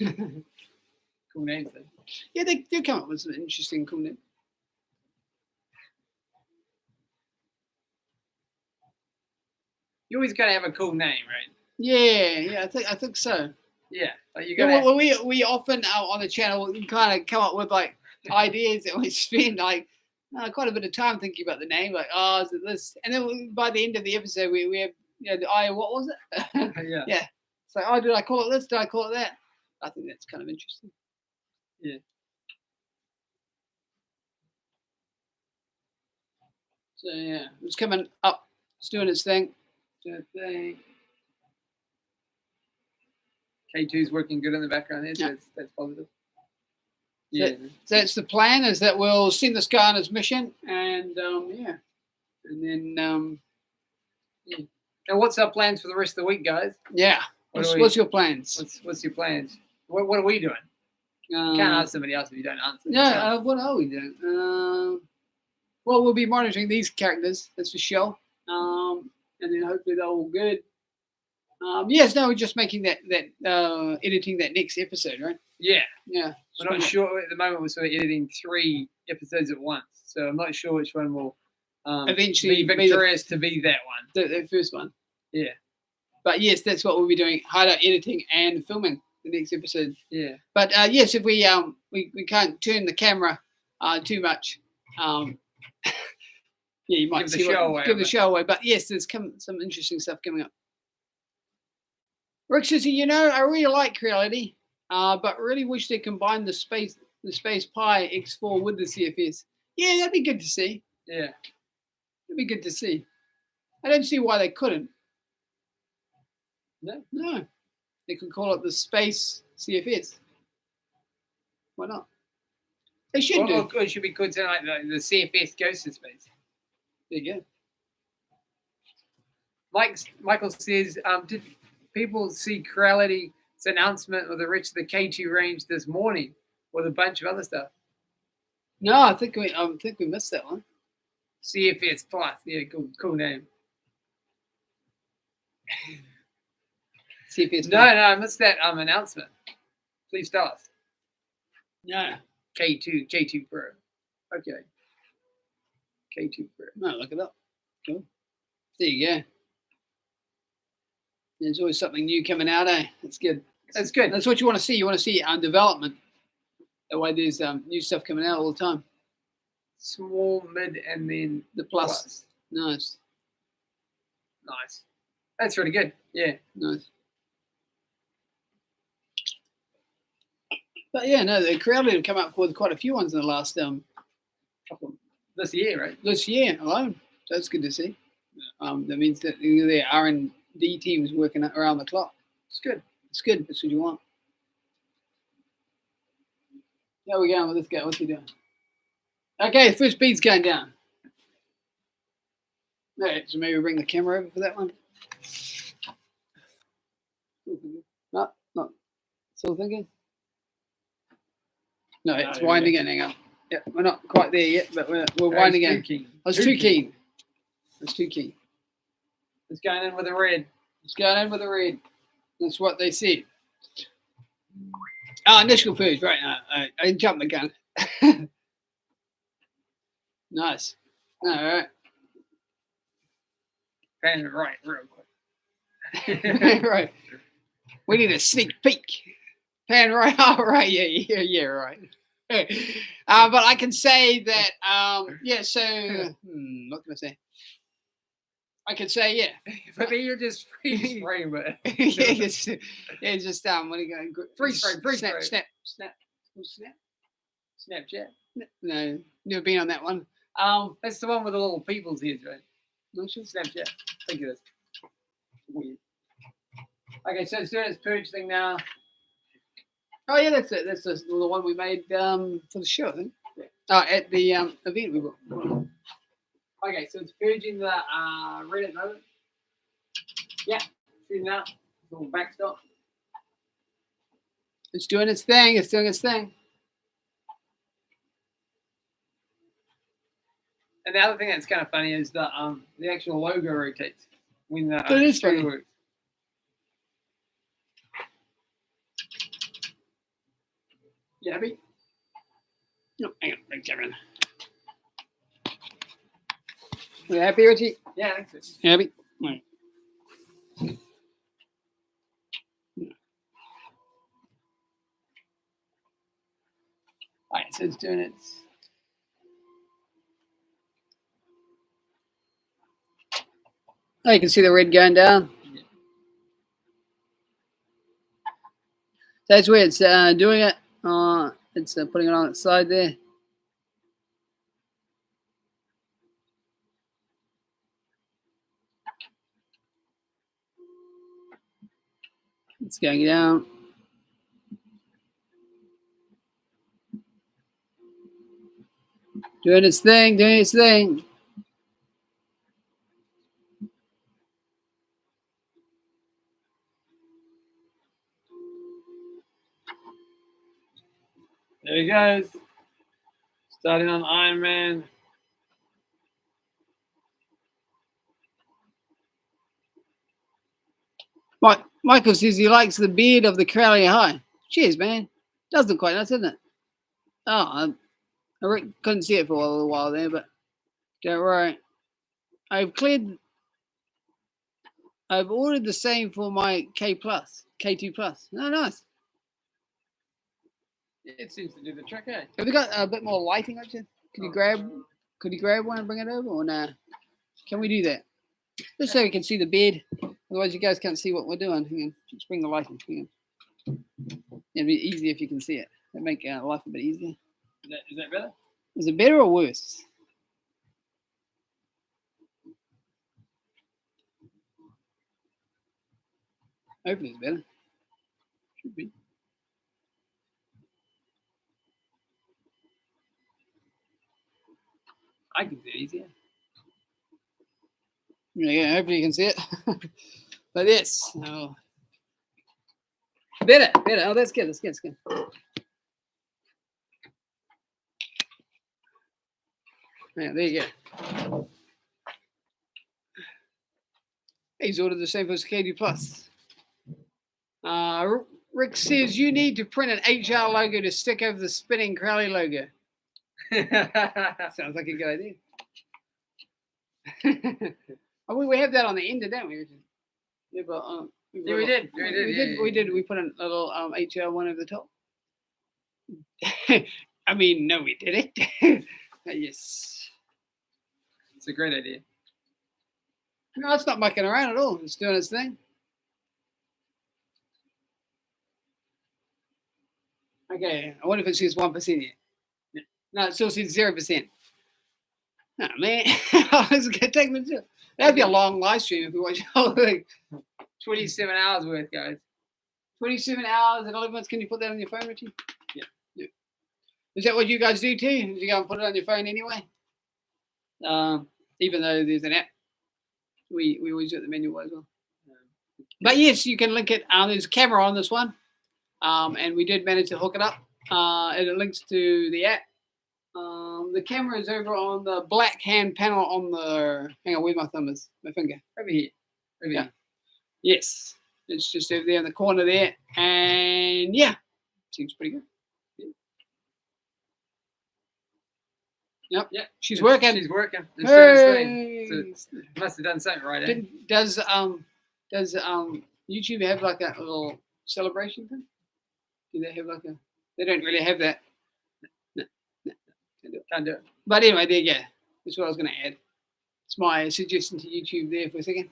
Cool name thing. Yeah, they come up with some interesting cool names. You always got to have a cool name, right? Yeah, I think so. Yeah, we often on the channel kind of come up with like ideas, and we spend like quite a bit of time thinking about the name. Like, oh, is it this? And then by the end of the episode, we have what was it? Yeah. Yeah. So, oh, did I call it this? Did I call it that? I think that's kind of interesting. Yeah. So yeah, it's coming up. It's doing its thing. K2's working good in the background there, so that's positive. Yeah. So that's the plan, is that we'll send this guy on his mission, and and then And what's our plans for the rest of the week, guys? Yeah. What's your plans? What's your plans? What are we doing? You can't ask somebody else if you don't answer. Yeah. What are we doing? Well, we'll be monitoring these characters. That's for sure. And then hopefully they're all good. Yes, no, we're just making that editing that next episode, right? Yeah. Yeah. We're not sure at the moment. We're sort of editing 3 episodes at once, so I'm not sure which one will eventually be victorious to be that one. The first one. Yeah. But yes, that's what we'll be doing: hideout editing and filming the next episode. Yeah. But yes, if we can't turn the camera too much. Yeah, you might give the show away. But yes, there's some interesting stuff coming up. Rick says, I really like Creality, but really wish they combined the Space Pi X4 with the CFS. Yeah, that'd be good to see. Yeah. That'd be good to see. I don't see why they couldn't. No. They could call it the Space CFS. Why not? They should do. It should be called something like the CFS goes to space. There you go. Michael says, did people see Creality's announcement of the rich of the K2 range this morning with a bunch of other stuff? No, I think we missed that one. CFS Plus, yeah, cool name. CFS. No, I missed that announcement. Please tell us. No. K2 Pro. Okay. K2 Pro. No, look it up. Cool. There you go. There's always something new coming out, eh? That's good. That's good. That's what you want to see. You want to see development. That way there's new stuff coming out all the time. Small, mid, and then the plus. Nice. That's really good. Yeah. Nice. But yeah, no, the Creality have come up with quite a few ones in the last couple this year, right? this year alone. So that's good to see. That means that the R&D team is working around the clock. It's good. It's good. That's what you want. How are we going with this guy? What's he doing? Okay, the first bead's going down. All right, so maybe bring the camera over for that one. No, not still thinking. No, it's winding in. Hang on. Yeah, we're not quite there yet, but we're winding in. I was too keen. It's too keen. It's going in with a red. It's going in with a red. That's what they said. Oh, initial purge. Right. I jumped the gun. Nice. All right. Pan it right real quick. Right. We need a sneak peek. Pan right. Oh, right. Yeah, right. But I can say that, yeah, so, what can I say? I could say, yeah. But then you're just freeze frame it. Yeah, just, what are you going to Freeze frame. Snapchat? No, never been on that one. That's the one with the little people's heads, right? Not sure. Snapchat. I think it is. Weird. Okay, so it's doing its purge thing now. Oh yeah, that's it. That's the one we made for the show, I think. Yeah. At the event we brought. Okay, so it's purging the red at the moment. Yeah, see now, little backstop. It's doing its thing. It's doing its thing. And the other thing that's kind of funny is the actual logo rotates when the It is funny. works. You happy? No, hang on, bring camera in. You happy, Richie? Yeah, I think so. You happy? All right. All right, so it's doing its. Oh, you can see the red going down. Yeah. That's where it's doing it. It's putting it on its side there. It's going down. Doing its thing, doing its thing. There he goes. Starting on Ironman. Michael says he likes the beard of the Creality Hi. Cheers, man. Does look quite nice, doesn't it? Oh, I couldn't see it for a little while there, but don't worry. I've ordered the same for my K2 Plus. Oh, nice. It seems to do the trick, eh? Have we got a bit more lighting, actually? Could you grab one and bring it over, or nah? Can we do that? Just so we can see the bed. Otherwise, you guys can't see what we're doing. Hang on. Just bring the lighting. Hang on. It'd be easier if you can see it. It'd make life a bit easier. Is that better? Is it better or worse? Hopefully it's better. Should be. I can do it easier. Yeah, hopefully you can see it. Like this. Oh. Better. Oh, that's good. That's good. Yeah, there you go. He's ordered the same for his KD Plus. Rick says you need to print an HR logo to stick over the spinning Creality logo. Sounds like a good idea. Oh, we have that on the end, didn't we? Yeah, but we did. We put a little HR one over the top. I mean, no, we did it. Yes. It's a great idea. No, it's not mucking around at all. It's doing its thing. Okay, I wonder if it says 1% yet. No, it still says 0%. Oh man, it's gonna take me to. That'd be a long live stream if we watch the whole thing. 27 hours worth, guys. 27 hours and 11 minutes. Can you put that on your phone, Richie? Yeah. Is that what you guys do too? You go and put it on your phone anyway? Even though there's an app, we always do it the manual as well. But yes, you can link it. There's a camera on this one, and we did manage to hook it up. And it links to the app. The camera is over on the black hand panel on the. Hang on, where my thumb is? My finger. Over here. Over here. Yes, it's just over there in the corner there, and yeah, seems pretty good. Yep. She's working. She's working. Hey. So must have done something right. Eh? Does YouTube have like a little celebration thing? Do they have like a? They don't really have that. No. Can't do it. But anyway, there you go. That's what I was going to add. It's my suggestion to YouTube there for a second.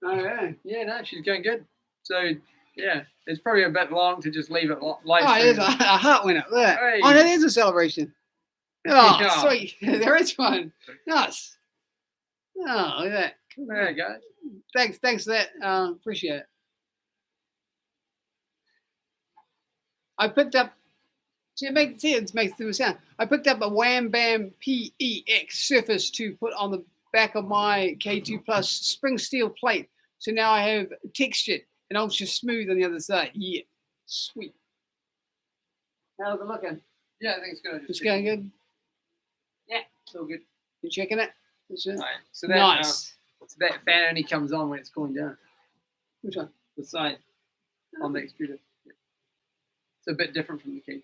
Oh yeah, no, she's going good. So yeah, it's probably a bit long to just leave it live. Oh, there's a heart went up there. Hey. Oh no, there's a celebration. Oh, yeah. Sweet. There is one. Nice. Oh, look at that. There you go. Thanks for that. Appreciate it. I picked up. See, it makes the sound. I picked up a Wham Bam PEX surface to put on the back of my K2 Plus spring steel plate. So now I have textured and ultra smooth on the other side. Yeah, sweet. How's it looking? Yeah, I think it's good. It's going good. Yeah, it's all good. You checking it? All right. So that, nice. So that fan only comes on when it's cooling down. Which one? The side on the extruder. Yeah. It's a bit different from the K2.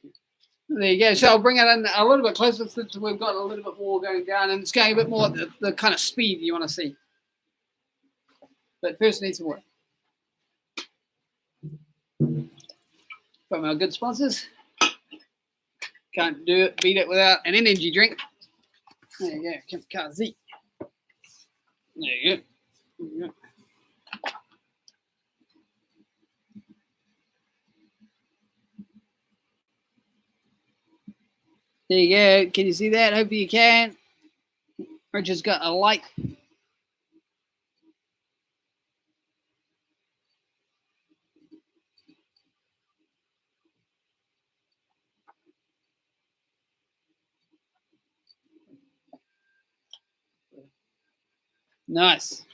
There you go. So I'll bring it in a little bit closer since we've got a little bit more going down, and it's going a bit more at the kind of speed you want to see. But first, it needs some work. From our good sponsors. Can't do it, beat it without an energy drink. There you go. KZ. There you go. There you go. There you go. Can you see that? Hopefully you can. Richard's got a light. Nice.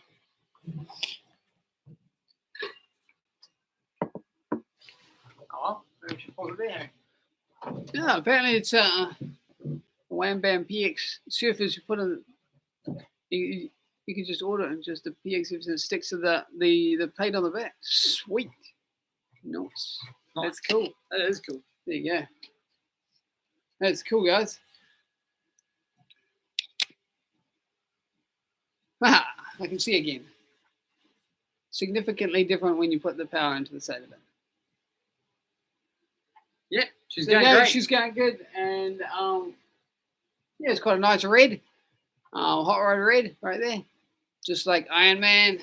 Oh, maybe we should put it there. Yeah, apparently it's a Wham Bam PX surface you put on. You can just order it and just the PX surface and it sticks to the plate on the back. Sweet. Nice. That's cool. That is cool. There you go. That's cool, guys. Ah, I can see again. Significantly different when you put the power into the side of it. Yeah, she's going great. She's going good, and yeah, it's quite a nice red, hot rod red right there, just like Iron Man.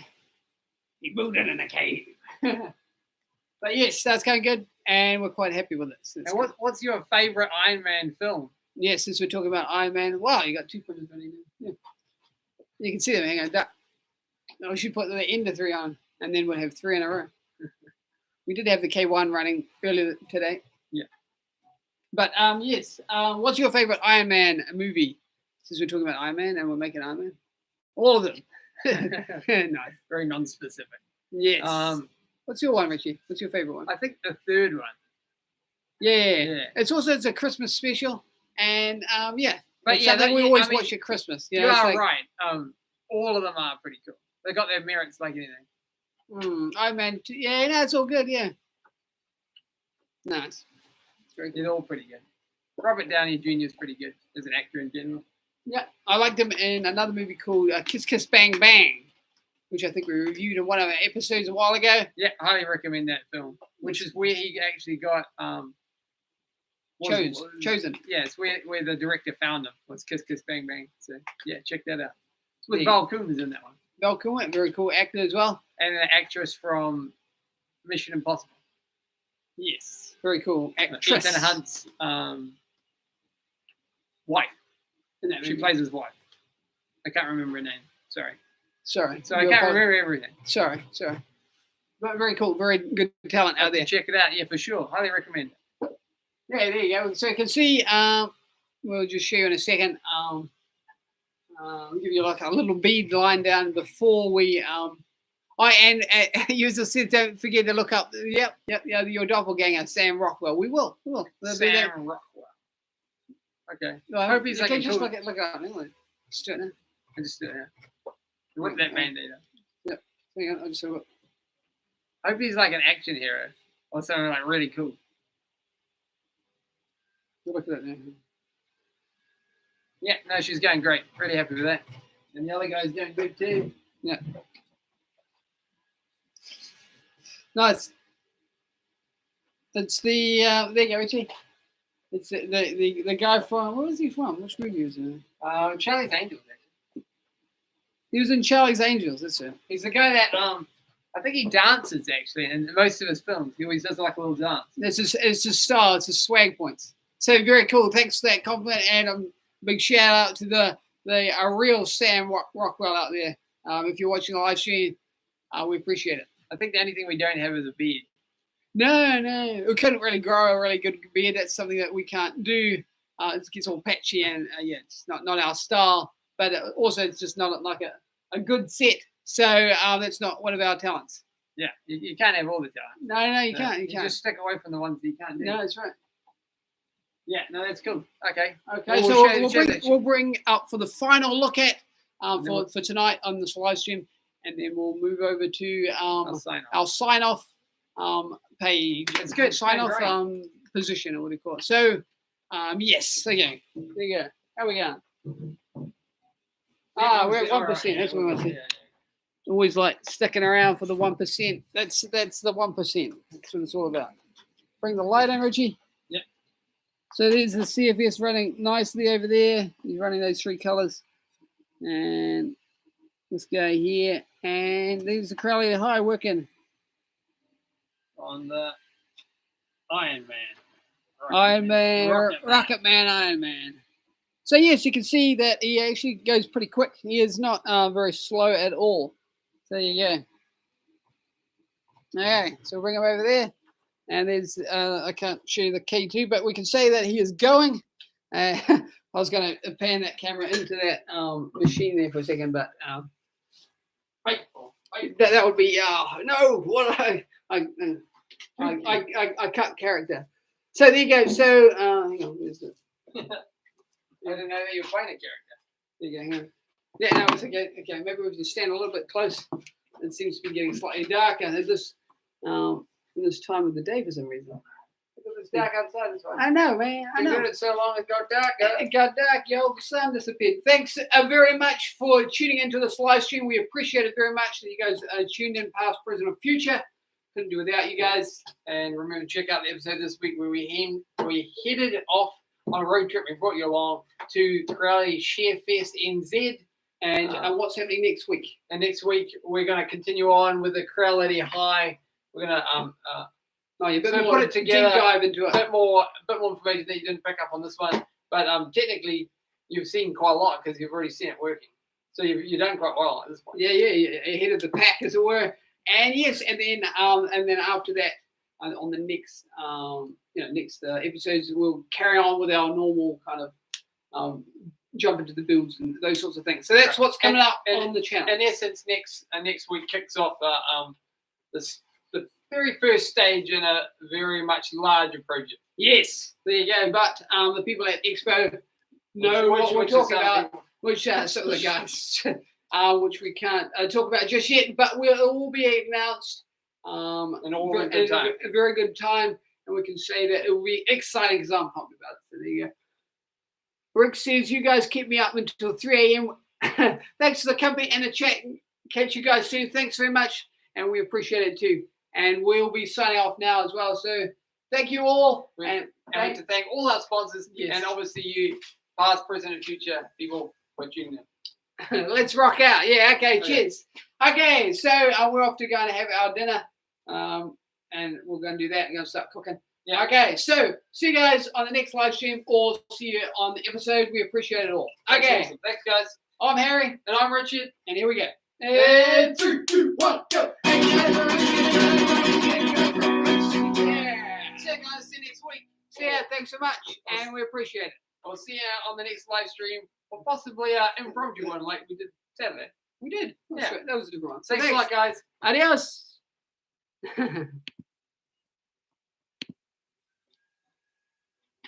He moved it in a cave. But yes, that's going good, and we're quite happy with it. And what's your favorite Iron Man film? Yeah, since we're talking about Iron Man, wow, you got 2 pointers running there. Yeah. You can see them. Hang on, we should put the end of 3 on, and then we'll have 3 in a row. We did have the K1 running earlier today. Yeah. But yes, what's your favorite Iron Man movie? Since we're talking about Iron Man and we're making Iron Man, all of them. Nice, very non-specific. Yes. What's your one, Richie? What's your favorite one? I think the third one. Yeah. It's a Christmas special, and yeah. But yeah, something we always watch at Christmas. You are right. All of them are pretty cool. They got their merits like anything. Iron Man 2. Yeah, no, it's all good. Yeah. Nice. It's all pretty good. Robert Downey Jr. is pretty good as an actor in general. Yeah, I liked him in another movie called Kiss Kiss Bang Bang, which I think we reviewed in one of our episodes a while ago. Yeah, highly recommend that film. Which is where he actually got chosen. Yeah, it's where the director found him. Was Kiss Kiss Bang Bang. So yeah, check that out. It's with Val Kilmer's in that one. Val Kilmer, very cool actor as well. And an actress from Mission Impossible. Yes, very cool. Actress. Ethan Hunt's wife. She plays his wife. I can't remember her name. Sorry. So I can't remember everything. Sorry. But very cool. Very good talent out there. Check it out. Yeah, for sure. Highly recommend it. Yeah, there you go. So you can see, we'll just show you in a second. I'll give you like a little bead line down before we, user said don't forget to look up, your doppelganger, Sam Rockwell. We will. Sam Rockwell. Okay. I hope he's like, just look it up. Just do it now. I just do it now. What that mandate? Yep. Hang on, I'll just have a look. I hope he's like an action hero or something like really cool. Look at that now. Yeah, no, she's going great. Really happy with that. And the other guy's doing good too. Yeah. Nice. It's the there you go, Richie. It's the guy from, where was he from? Which movie was he? Charlie's Angels. He was in Charlie's Angels. That's it. He's the guy that I think he dances actually in most of his films. He always does like a little dance. It's his style. It's his swag points. So very cool. Thanks for that compliment, and big shout out to the real Sam Rockwell out there. If you're watching the live stream, we appreciate it. I think the only thing we don't have is a beard. No, we couldn't really grow a really good beard. That's something that we can't do. It gets all patchy and it's not our style. But also, it's just not like a good set. So that's not one of our talents. Yeah, you can't have all the talent. No, you can't. You can't. Just stick away from the ones that you can't do. No, that's right. Yeah, no, that's cool. Okay. So we'll bring up for the final look at for tonight on this live stream, and then we'll move over to our sign off page. It's good. Sign off position, or what do you call it? So yes. Okay. There you go. How we going? We're at 1%. That's what I want to say. Always like sticking around for the 1%. That's the 1%. That's what it's all about. Bring the light in, Richie. Yep. So there's the CFS running nicely over there. He's running those 3 colors. And this guy here. And there's the Creality Hi working on the Ironman. Rocket Man Ironman. So yes, you can see that he actually goes pretty quick. He is not very slow at all. So there you go. Okay, so bring him over there. And there's, I can't show you the key too, but we can say that he is going. I was going to pan that camera into that machine there for a second, but that would be, no, what I cut character. So there you go. So, hang on, where's it? I didn't know that you were playing a character. There you go. Hang on. Yeah, no, it's okay. Okay, maybe we can stand a little bit close. It seems to be getting slightly darker at this time of the day for some reason. Because it's dark outside as well. I know, man. I know. You've done it so long, it got dark. It got dark. Yo, the sun disappeared. Thanks very much for tuning into this live stream. We appreciate it very much that you guys tuned in, past, present, or future. Couldn't do without you guys. And remember to check out the episode this week where we headed off on a road trip. We brought you along to Creality Share Fest NZ. And what's happening next week? And next week we're going to continue on with the Creality Hi. We're going to put it together, deep dive into it. A bit more information that you didn't pick up on this one. But technically, you've seen quite a lot because you've already seen it working. So you've done quite well at this point. Yeah, ahead of the pack, as it were. And yes, and then after that, on the next next episodes, we'll carry on with our normal kind of jump into the builds and those sorts of things. So that's what's coming up on the channel. In essence, next week kicks off the very first stage in a very much larger project. Yes, there you go. But the people at Expo know what we're talking about, which some of the guys, which we can't talk about just yet, but it will be announced a very good time, and we can say that it will be exciting because I'm pumped about it. So there you go. Rick says, you guys keep me up until 3 a.m. Thanks to the company and the chat. Catch you guys soon. Thanks very much, and we appreciate it too. And we'll be signing off now as well. So thank you all. And to thank all our sponsors, and obviously you, past, present, and future people for tuning in. Let's rock out. Yeah, okay, cheers. Okay, so we're off to go and have our dinner. and we're going to do that. We're going to start cooking. Yeah. Okay, so see you guys on the next live stream or see you on the episode. We appreciate it all. That's Okay, awesome. Thanks, guys. I'm Harry, And I'm Richard. and here we go. And 3, 2, 1, go. Yeah. See you guys. See you next week. See ya. Thanks so much, and we appreciate it. I'll see you on the next live stream, or possibly impromptu one like we did Saturday. We did. Yeah. That was a good one. Thanks a lot, guys. Adios.